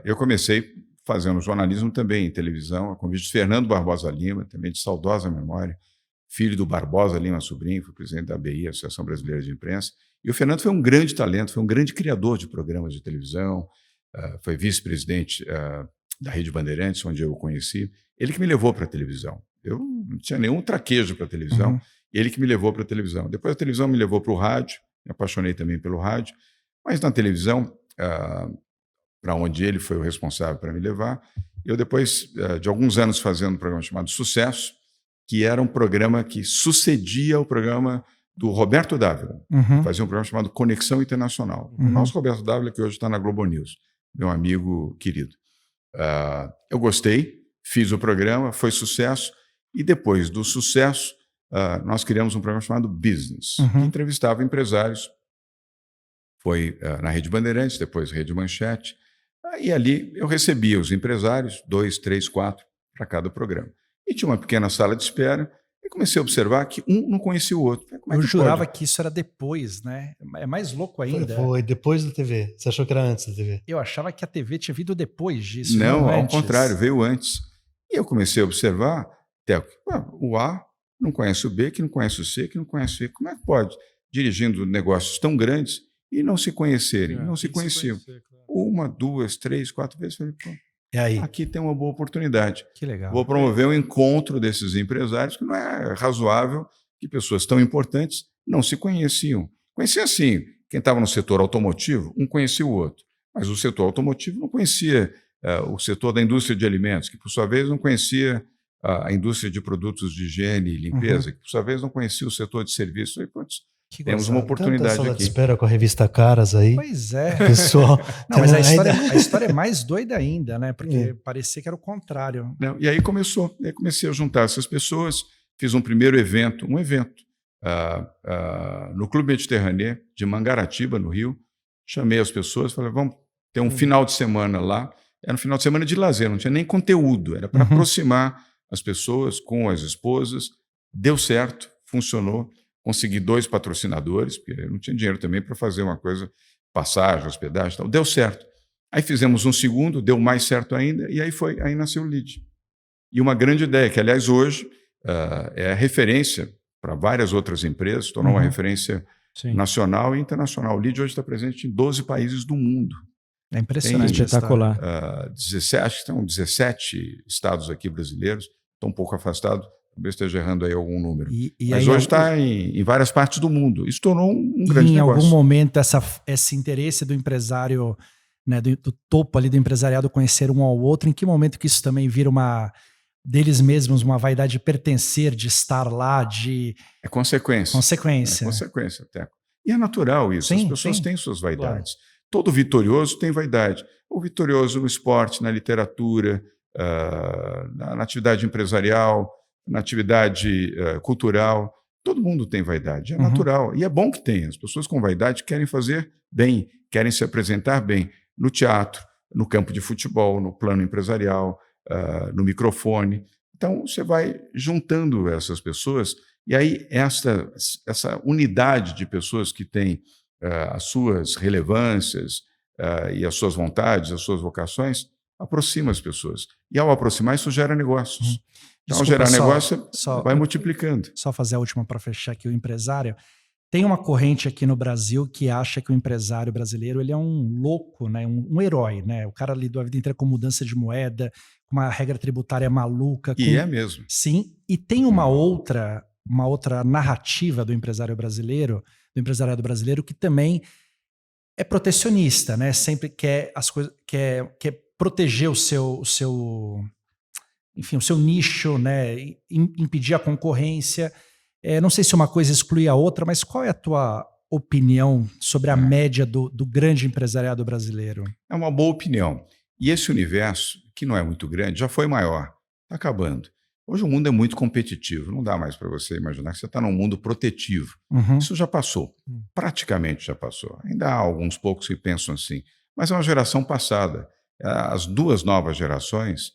Eu comecei fazendo jornalismo também em televisão, a convite de Fernando Barbosa Lima, também de saudosa memória, filho do Barbosa Lima Sobrinho, foi presidente da ABI, Associação Brasileira de Imprensa. E o Fernando foi um grande talento, foi um grande criador de programas de televisão, foi vice-presidente da Rede Bandeirantes, onde eu o conheci. Ele que me levou para a televisão. Eu não tinha nenhum traquejo para a televisão, ele que me levou para a televisão. Depois a televisão me levou para o rádio, me apaixonei também pelo rádio, mas na televisão, para onde ele foi o responsável para me levar, eu depois de alguns anos fazendo um programa chamado Sucesso, que era um programa que sucedia o programa do Roberto Dávila, fazia um programa chamado Conexão Internacional. O nosso Roberto Dávila, que hoje está na Globo News, meu amigo querido. Eu gostei, fiz o programa, foi sucesso, e depois do sucesso, nós criamos um programa chamado Business, que entrevistava empresários. Foi na Rede Bandeirantes, depois Rede Manchete, e ali eu recebia os empresários, 2, 3, 4, para cada programa. E tinha uma pequena sala de espera, e comecei a observar que um não conhecia o outro. Eu jurava que isso era depois, né? É mais louco ainda. Foi depois da TV. Você achou que era antes da TV? Eu achava que a TV tinha vindo depois disso. Não, ao antes. contrário, veio antes. E eu comecei a observar, Teco, o A não conhece o B, que não conhece o C, que não conhece o E. Como é que pode, dirigindo negócios tão grandes, e não se conhecerem? Não se conheciam. Claro. 1, 2, 3, 4 vezes. Falei, pô, e aí? Aqui tem uma boa oportunidade. Que legal. Vou promover um encontro desses empresários, que não é razoável que pessoas tão importantes não se conheciam. Conhecia, assim, quem estava no setor automotivo, um conhecia o outro. Mas o setor automotivo não conhecia o setor da indústria de alimentos, que, por sua vez, não conhecia a indústria de produtos de higiene e limpeza, que, por sua vez, não conhecia o setor de serviços. E, putz, temos uma oportunidade sala aqui. De espera com a revista Caras aí. Pois é. Pessoal, não, mas a história é mais doida ainda, né? Porque parecia que era o contrário. Não, e aí comecei a juntar essas pessoas, fiz um primeiro evento, no Clube Mediterrâneo de Mangaratiba, no Rio. Chamei as pessoas, falei, vamos ter um final de semana lá. Era um final de semana de lazer, não tinha nem conteúdo, era para aproximar as pessoas com as esposas. Deu certo, funcionou. Consegui 2 patrocinadores, porque eu não tinha dinheiro também para fazer uma coisa, passagem, hospedagem e tal. Deu certo. Aí fizemos um segundo, deu mais certo ainda, e aí nasceu o LEAD. E uma grande ideia, que aliás hoje é a referência para várias outras empresas, tornou uma referência nacional e internacional. O LEAD hoje está presente em 12 países do mundo. É impressionante. Espetacular. 17, acho que estão 17 estados aqui brasileiros, estão um pouco afastados. Talvez esteja errando aí algum número. Mas hoje está em várias partes do mundo. Isso tornou um grande negócio. Em algum momento, esse interesse do empresário, né, do topo ali do empresariado conhecer um ao outro, em que momento que isso também vira deles mesmos, uma vaidade de pertencer, de estar lá, de... É consequência. Consequência. É consequência, Teco. E é natural isso. As pessoas têm suas vaidades. Claro. Todo vitorioso tem vaidade. O vitorioso no esporte, na literatura, na atividade empresarial, na atividade cultural, todo mundo tem vaidade, é natural. E é bom que tenha. As pessoas com vaidade querem fazer bem, querem se apresentar bem no teatro, no campo de futebol, no plano empresarial, no microfone. Então, você vai juntando essas pessoas e aí essa unidade de pessoas que têm as suas relevâncias e as suas vontades, as suas vocações, aproxima as pessoas. E ao aproximar, isso gera negócios. Então, gerar negócio vai multiplicando. Só fazer a última para fechar aqui o empresário. Tem uma corrente aqui no Brasil que acha que o empresário brasileiro ele é um louco, né? um herói. Né? O cara lidou a vida inteira com mudança de moeda, com uma regra tributária maluca. E é mesmo. Sim, e tem uma outra narrativa do empresário brasileiro, do empresariado brasileiro, que também é protecionista, né? Sempre quer as coisas, quer proteger o seu nicho, né? Impedir a concorrência. Não sei se uma coisa exclui a outra, mas qual é a tua opinião sobre a média do grande empresariado brasileiro? É uma boa opinião. E esse universo, que não é muito grande, já foi maior, está acabando. Hoje o mundo é muito competitivo, não dá mais para você imaginar que você está num mundo protetivo. Isso já passou, praticamente já passou. Ainda há alguns poucos que pensam assim, mas é uma geração passada. As duas novas gerações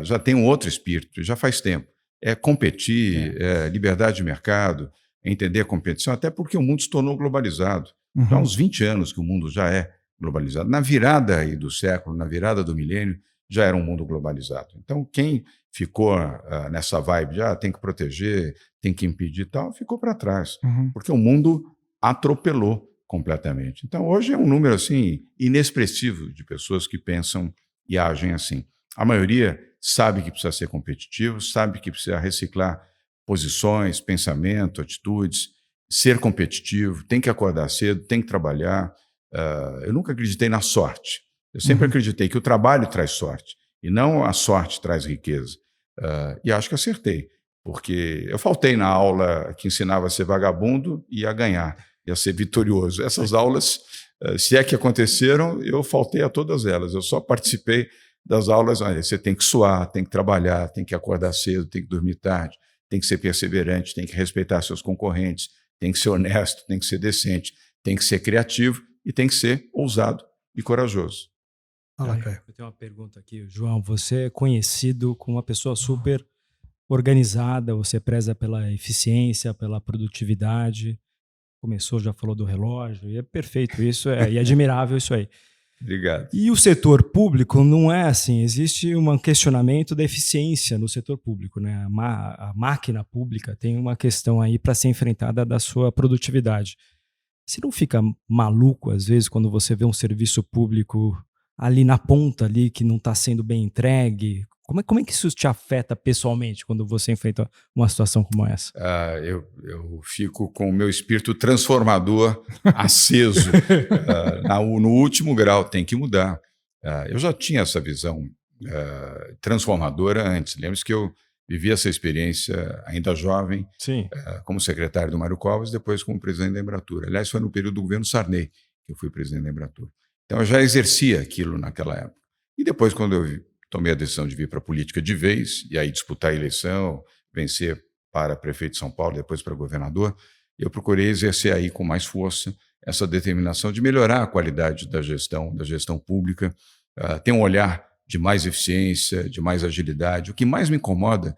já têm um outro espírito, já faz tempo. É competir, é liberdade de mercado, é entender a competição, até porque o mundo se tornou globalizado. Já há uns 20 anos que o mundo já é globalizado. Na virada aí do século, na virada do milênio, já era um mundo globalizado. Então, quem ficou nessa vibe de tem que proteger, tem que impedir e tal, ficou para trás, porque o mundo atropelou completamente. Então, hoje é um número assim inexpressivo de pessoas que pensam e agem assim. A maioria sabe que precisa ser competitivo, sabe que precisa reciclar posições, pensamento, atitudes, ser competitivo, tem que acordar cedo, tem que trabalhar. Eu nunca acreditei na sorte. Eu sempre acreditei que o trabalho traz sorte e não a sorte traz riqueza. E acho que acertei, porque eu faltei na aula que ensinava a ser vagabundo e a ganhar, e a ser vitorioso. Essas aulas, se é que aconteceram, eu faltei a todas elas. Eu só participei das aulas onde você tem que suar, tem que trabalhar, tem que acordar cedo, tem que dormir tarde, tem que ser perseverante, tem que respeitar seus concorrentes, tem que ser honesto, tem que ser decente, tem que ser criativo e tem que ser ousado e corajoso. Eu tenho uma pergunta aqui, João. Você é conhecido como uma pessoa super organizada, você preza pela eficiência, pela produtividade. Começou, já falou do relógio, e é perfeito isso, e é admirável isso aí. Obrigado. E o setor público não é assim, existe um questionamento da eficiência no setor público, né? A máquina pública tem uma questão aí para ser enfrentada da sua produtividade. Você não fica maluco, às vezes, quando você vê um serviço público ali na ponta, ali, que não está sendo bem entregue? Como é que isso te afeta pessoalmente quando você enfrenta uma situação como essa? Eu fico com o meu espírito transformador aceso. No último grau, tem que mudar. Eu já tinha essa visão transformadora antes. Lembra-se que eu vivi essa experiência ainda jovem, como secretário do Mário Covas, depois como presidente da Embratur. Aliás, foi no período do governo Sarney que eu fui presidente da Embratur. Então, eu já exercia aquilo naquela época. E depois, quando eu tomei a decisão de vir para a política de vez, e aí disputar a eleição, vencer para prefeito de São Paulo, depois para governador, eu procurei exercer aí com mais força essa determinação de melhorar a qualidade da gestão pública, ter um olhar de mais eficiência, de mais agilidade. O que mais me incomoda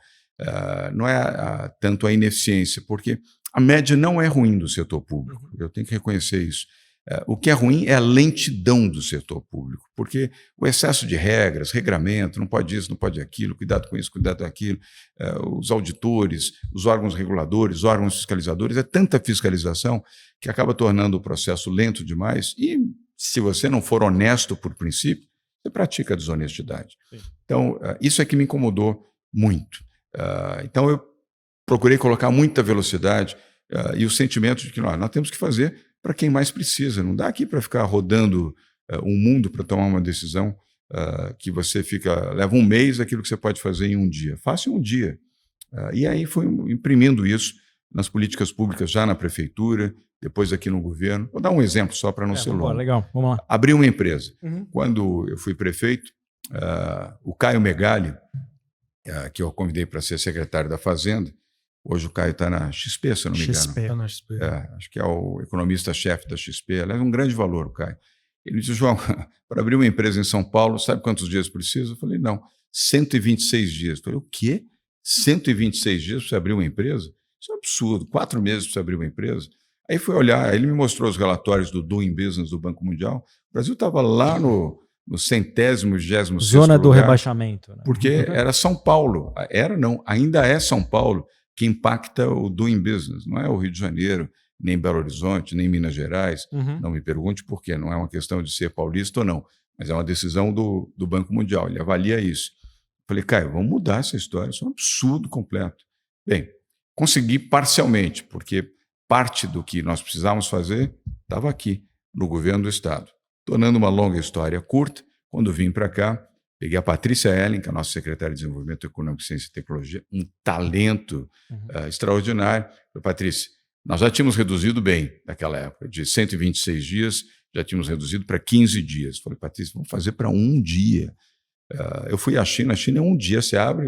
não é tanto a ineficiência, porque a média não é ruim do setor público, eu tenho que reconhecer isso. O que é ruim é a lentidão do setor público, porque o excesso de regras, regramento, não pode isso, não pode aquilo, cuidado com isso, cuidado com aquilo, os auditores, os órgãos reguladores, os órgãos fiscalizadores, é tanta fiscalização que acaba tornando o processo lento demais e, se você não for honesto por princípio, você pratica a desonestidade. Então, isso é que me incomodou muito. Então, eu procurei colocar muita velocidade e o sentimento de que nós temos que fazer para quem mais precisa. Não dá aqui para ficar rodando o mundo para tomar uma decisão que você leva um mês aquilo que você pode fazer em um dia. Faça em um dia. E aí fui imprimindo isso nas políticas públicas, já na prefeitura, depois aqui no governo. Vou dar um exemplo só para não ser longo. Legal, vamos lá. Abri uma empresa. Quando eu fui prefeito, o Caio Megali, que eu convidei para ser secretário da Fazenda, hoje o Caio está na XP, se eu não me engano. Tá na XP. Acho que é o economista-chefe da XP. Aliás, é um grande valor, o Caio. Ele disse, João, para abrir uma empresa em São Paulo, sabe quantos dias precisa? Eu falei, não, 126 dias. Eu falei, o quê? 126 dias para você abrir uma empresa? Isso é um absurdo. 4 meses para você abrir uma empresa? Aí fui olhar, ele me mostrou os relatórios do Doing Business do Banco Mundial. O Brasil estava lá no 100º, 26º Zona do rebaixamento. Né? Porque era São Paulo. Ainda é São Paulo que impacta o Doing Business. Não é o Rio de Janeiro, nem Belo Horizonte, nem Minas Gerais. Não me pergunte por quê. Não é uma questão de ser paulista ou não, mas é uma decisão do Banco Mundial. Ele avalia isso. Falei, Caio, vamos mudar essa história. Isso é um absurdo completo. Bem, consegui parcialmente, porque parte do que nós precisávamos fazer estava aqui, no governo do Estado. Tornando uma longa história curta, quando vim para cá, peguei a Patrícia Ellen, que é a nossa secretária de Desenvolvimento Econômico, Ciência e Tecnologia, um talento extraordinário. Falei, Patrícia, nós já tínhamos reduzido bem naquela época, de 126 dias, já tínhamos reduzido para 15 dias. Falei, Patrícia, vamos fazer para um dia. Eu fui à China, a China é um dia, você abre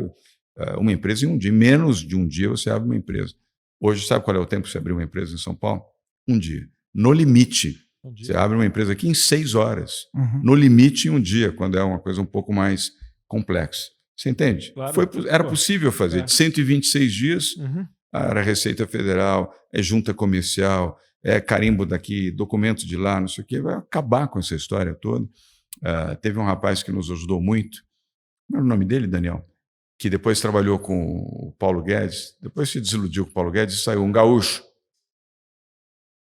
uma empresa em um dia. Em menos de um dia você abre uma empresa. Hoje, sabe qual é o tempo que você abrir uma empresa em São Paulo? Um dia. No limite. Você abre uma empresa aqui em 6 horas. No limite, em um dia, quando é uma coisa um pouco mais complexa. Você entende? Claro. Era possível fazer. De 126 dias, era Receita Federal, é junta comercial, é carimbo daqui, documento de lá, não sei o quê. Vai acabar com essa história toda. Teve um rapaz que nos ajudou muito. Não era o nome dele, Daniel? Que depois trabalhou com o Paulo Guedes. Depois se desiludiu com o Paulo Guedes e saiu um gaúcho.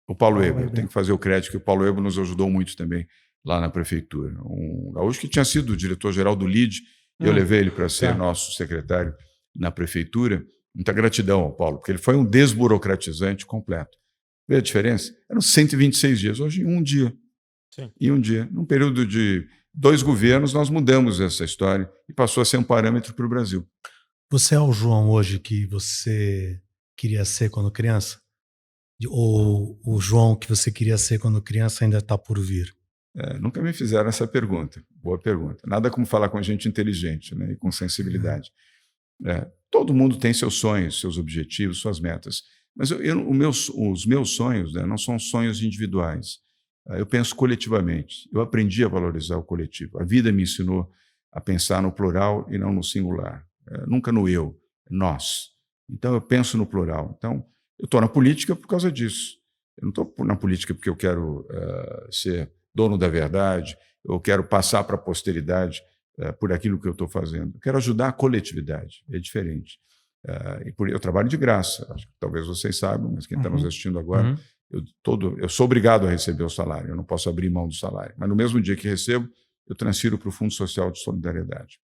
O Paulo Ebo. Tem que fazer o crédito, que o Paulo Ebo nos ajudou muito também lá na prefeitura. Um gaúcho que tinha sido diretor-geral do LID. Eu levei ele para ser nosso secretário na prefeitura. Muita gratidão ao Paulo, porque ele foi um desburocratizante completo. Vê a diferença? Eram 126 dias. Hoje, em um dia. Sim. Em um dia. Num período de 2 governos, nós mudamos essa história e passou a ser um parâmetro para o Brasil. Você é o João hoje que você queria ser quando criança? Ou o João que você queria ser quando criança ainda está por vir? Nunca me fizeram essa pergunta. Boa pergunta. Nada como falar com gente inteligente, né, e com sensibilidade. Todo mundo tem seus sonhos, seus objetivos, suas metas. Mas os meus sonhos, né, não são sonhos individuais. Eu penso coletivamente. Eu aprendi a valorizar o coletivo. A vida me ensinou a pensar no plural e não no singular. Nunca no eu, nós. Então, eu penso no plural. Então, eu estou na política por causa disso. Eu não estou na política porque eu quero ser dono da verdade, eu quero passar para a posteridade por aquilo que eu estou fazendo. Eu quero ajudar a coletividade. É diferente. Eu trabalho de graça. Acho que talvez vocês saibam, mas quem está nos assistindo agora... Eu sou obrigado a receber o salário, eu não posso abrir mão do salário. Mas no mesmo dia que recebo, eu transfiro para o Fundo Social de Solidariedade,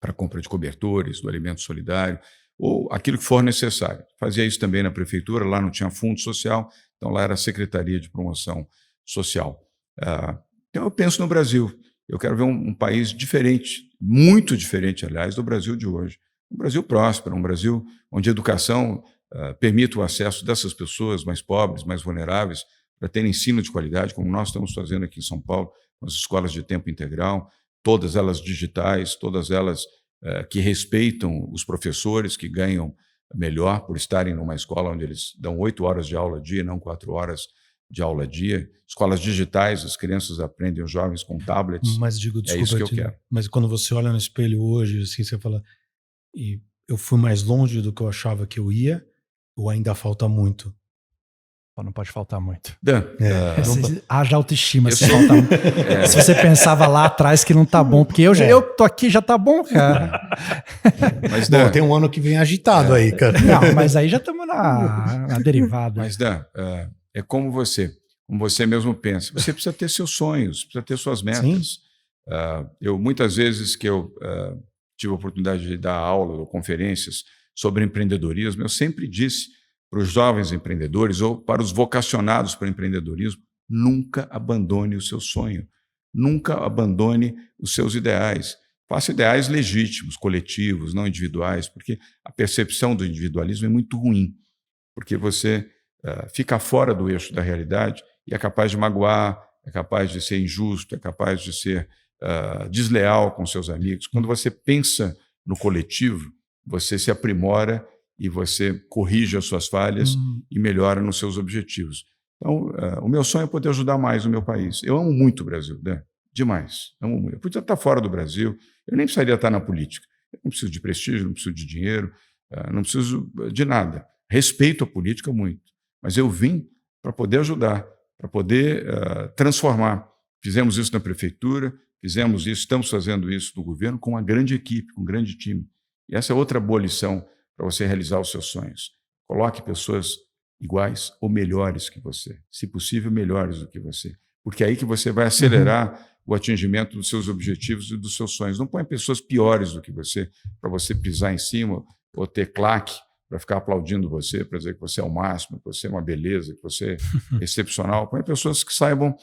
para compra de cobertores, do alimento solidário, ou aquilo que for necessário. Fazia isso também na prefeitura, lá não tinha fundo social, então lá era a Secretaria de Promoção Social. Então eu penso no Brasil, eu quero ver um país diferente, muito diferente, aliás, do Brasil de hoje. Um Brasil próspero, um Brasil onde a educação... permite o acesso dessas pessoas mais pobres, mais vulneráveis, para terem ensino de qualidade, como nós estamos fazendo aqui em São Paulo, com as escolas de tempo integral, todas elas digitais, todas elas que respeitam os professores, que ganham melhor por estarem numa escola onde eles dão 8 horas de aula dia, não 4 horas de aula dia. Escolas digitais, as crianças aprendem, os jovens com tablets. Mas digo, desculpa, isso que eu quero. Mas quando você olha no espelho hoje, assim, você fala, e eu fui mais longe do que eu achava que eu ia, ou ainda falta muito? Não pode faltar muito. Haja autoestima se faltar muito. Se você pensava lá atrás que não tá bom, porque eu tô aqui, já tá bom, cara. Mas bom, tem um ano que vem agitado aí, cara. Não, mas aí já estamos na derivada. Mas Dan, é como você mesmo pensa. Você precisa ter seus sonhos, precisa ter suas metas. Muitas vezes que eu tive a oportunidade de dar aula ou conferências sobre empreendedorismo, eu sempre disse para os jovens empreendedores ou para os vocacionados para o empreendedorismo, nunca abandone o seu sonho, nunca abandone os seus ideais. Faça ideais legítimos, coletivos, não individuais, porque a percepção do individualismo é muito ruim, porque você fica fora do eixo da realidade e é capaz de magoar, é capaz de ser injusto, é capaz de ser desleal com seus amigos. Quando você pensa no coletivo, você se aprimora e você corrige as suas falhas e melhora nos seus objetivos. Então, o meu sonho é poder ajudar mais o meu país. Eu amo muito o Brasil, né? Demais. Amo muito. Eu podia estar fora do Brasil, eu nem precisaria estar na política. Eu não preciso de prestígio, não preciso de dinheiro, não preciso de nada. Respeito a política muito. Mas eu vim para poder ajudar, para poder transformar. Fizemos isso na prefeitura, fizemos isso, estamos fazendo isso no governo com uma grande equipe, com um grande time. E essa é outra boa lição para você realizar os seus sonhos. Coloque pessoas iguais ou melhores que você, se possível, melhores do que você, porque é aí que você vai acelerar o atingimento dos seus objetivos e dos seus sonhos. Não põe pessoas piores do que você para você pisar em cima ou ter claque para ficar aplaudindo você, para dizer que você é o máximo, que você é uma beleza, que você é excepcional. Põe pessoas que saibam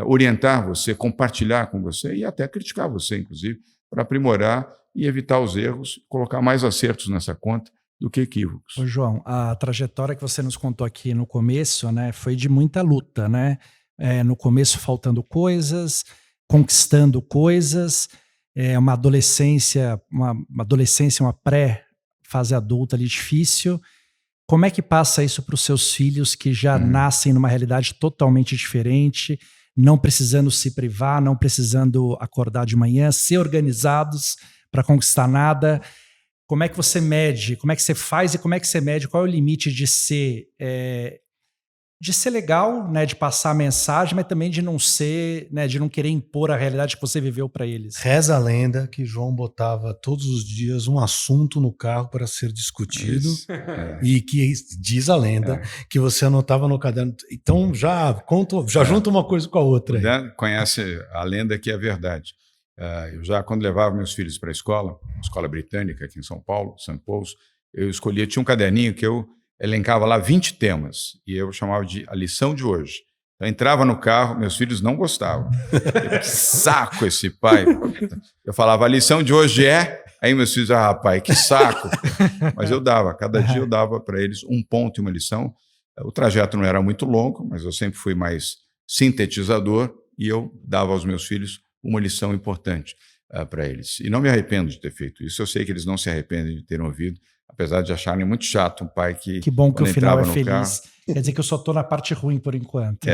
orientar você, compartilhar com você e até criticar você, inclusive, para aprimorar e evitar os erros, colocar mais acertos nessa conta do que equívocos. Ô João, a trajetória que você nos contou aqui no começo, né, foi de muita luta, né? No começo faltando coisas, conquistando coisas, uma adolescência, uma pré-fase adulta ali difícil. Como é que passa isso para os seus filhos que já nascem numa realidade totalmente diferente, não precisando se privar, não precisando acordar de manhã, ser organizados para conquistar nada? Como é que você mede? Como é que você faz e como é que você mede? Qual é o limite de ser legal, né, de passar a mensagem, mas também de não ser, né, de não querer impor a realidade que você viveu para eles? Reza a lenda que João botava todos os dias um assunto no carro para ser discutido e que diz a lenda que você anotava no caderno. Então já junta uma coisa com a outra. O Dan conhece a lenda que é verdade. Eu já, quando levava meus filhos para a escola britânica aqui em São Paulo, St. Paul's, tinha um caderninho que eu elencava lá 20 temas, e eu chamava de a lição de hoje. Eu entrava no carro, meus filhos não gostavam. Que saco esse pai. Eu falava, a lição de hoje é... Aí meus filhos, pai, que saco. Mas eu dava, cada dia eu dava para eles um ponto e uma lição. O trajeto não era muito longo, mas eu sempre fui mais sintetizador, e eu dava aos meus filhos uma lição importante para eles. E não me arrependo de ter feito isso. Eu sei que eles não se arrependem de terem ouvido, apesar de acharem muito chato um pai que... Que bom que o final é feliz. Carro, quer dizer que eu só estou na parte ruim por enquanto.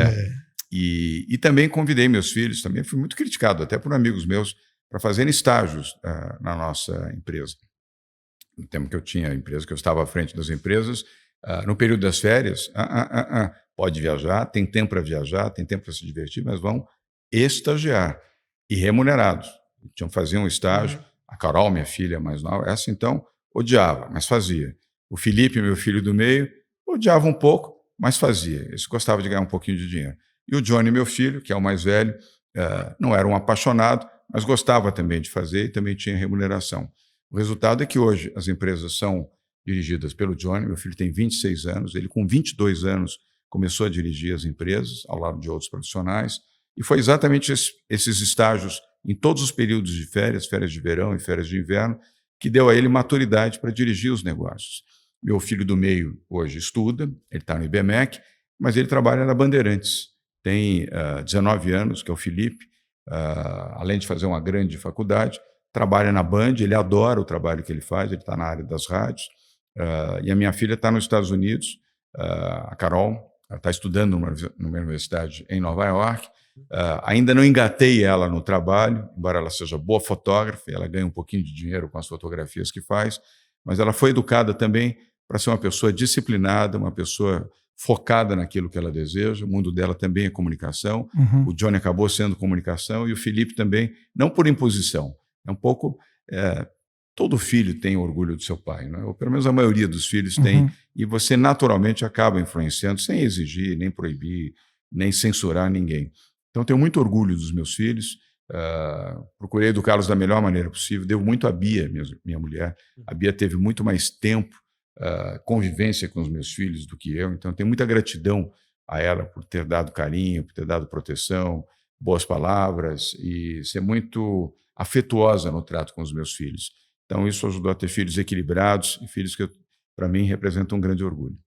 E também convidei meus filhos, também fui muito criticado, até por amigos meus, para fazerem estágios na nossa empresa. No tempo que eu tinha a empresa, que eu estava à frente das empresas, no período das férias, pode viajar, tem tempo para viajar, tem tempo para se divertir, mas vão estagiar e remunerados. Faziam um estágio. A Carol, minha filha mais nova, essa então odiava, mas fazia. O Felipe, meu filho do meio, odiava um pouco, mas fazia. Esse gostava de ganhar um pouquinho de dinheiro. E o Johnny, meu filho, que é o mais velho, não era um apaixonado, mas gostava também de fazer e também tinha remuneração. O resultado é que hoje as empresas são dirigidas pelo Johnny. Meu filho tem 26 anos, ele com 22 anos começou a dirigir as empresas ao lado de outros profissionais, e foi exatamente esses estágios em todos os períodos de férias de verão e férias de inverno, que deu a ele maturidade para dirigir os negócios. Meu filho do meio hoje estuda, ele está no IBMEC, mas ele trabalha na Bandeirantes. Tem 19 anos, que é o Felipe, além de fazer uma grande faculdade, trabalha na Band, ele adora o trabalho que ele faz, ele está na área das rádios. E a minha filha está nos Estados Unidos, a Carol, está estudando numa universidade em Nova York. Ainda não engatei ela no trabalho, embora ela seja boa fotógrafa, ela ganha um pouquinho de dinheiro com as fotografias que faz, mas ela foi educada também para ser uma pessoa disciplinada, uma pessoa focada naquilo que ela deseja. O mundo dela também é comunicação. O Johnny acabou sendo comunicação e o Felipe também, não por imposição. É um pouco... todo filho tem orgulho do seu pai, não é? Ou pelo menos a maioria dos filhos tem, e você naturalmente acaba influenciando, sem exigir, nem proibir, nem censurar ninguém. Então, tenho muito orgulho dos meus filhos, procurei educá-los da melhor maneira possível, devo muito à Bia, minha mulher. A Bia teve muito mais tempo, convivência com os meus filhos do que eu, então tenho muita gratidão a ela por ter dado carinho, por ter dado proteção, boas palavras e ser muito afetuosa no trato com os meus filhos. Então, isso ajudou a ter filhos equilibrados e filhos que, para mim, representam um grande orgulho.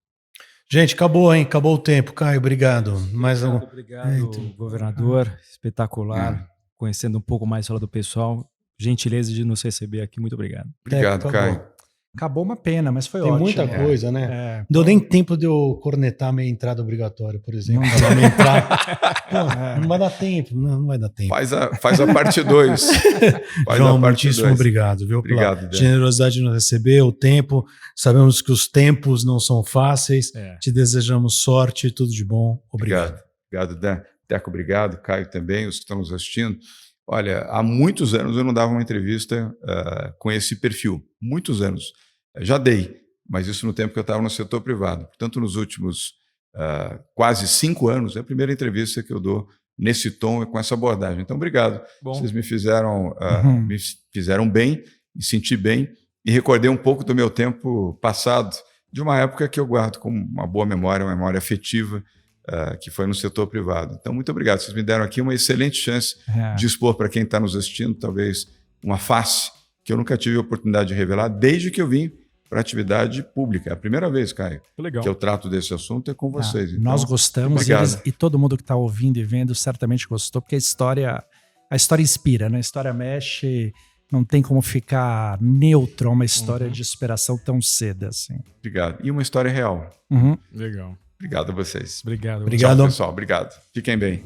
Gente, acabou, hein? Acabou o tempo. Caio, obrigado. Obrigado, governador. Espetacular. Conhecendo um pouco mais do pessoal. Gentileza de nos receber aqui. Muito obrigado. Obrigado, Caio. Acabou uma pena, mas foi Tem ótimo. muita coisa, né? Não deu nem tempo de eu cornetar a minha entrada obrigatória, por exemplo. Não vai dar tempo. Não vai dar tempo. Faz a parte 2. João, muitíssimo obrigado, viu? Obrigado, pela generosidade de nos receber, o tempo. Sabemos que os tempos não são fáceis. Te desejamos sorte e tudo de bom. Obrigado. Obrigado, Dan. Teco, obrigado. Caio também, os que estão nos assistindo. Olha, há muitos anos eu não dava uma entrevista com esse perfil. Muitos anos. Já dei, mas isso no tempo que eu estava no setor privado. Portanto, nos últimos quase 5 anos, é a primeira entrevista que eu dou nesse tom e com essa abordagem. Então, obrigado. Bom. Vocês me fizeram bem, me senti bem e recordei um pouco do meu tempo passado, de uma época que eu guardo com uma boa memória, uma memória afetiva, que foi no setor privado. Então, muito obrigado. Vocês me deram aqui uma excelente chance de expor para quem está nos assistindo, talvez uma face que eu nunca tive a oportunidade de revelar desde que eu vim para a atividade pública. É a primeira vez, Caio, que eu trato desse assunto é com vocês. Então, nós gostamos e todo mundo que está ouvindo e vendo certamente gostou, porque a história a história inspira, né? A história mexe, não tem como ficar neutro uma história de superação tão cedo assim. Obrigado. E uma história real. Legal. Obrigado a vocês. Obrigado. Obrigado. Tchau, pessoal. Obrigado. Fiquem bem.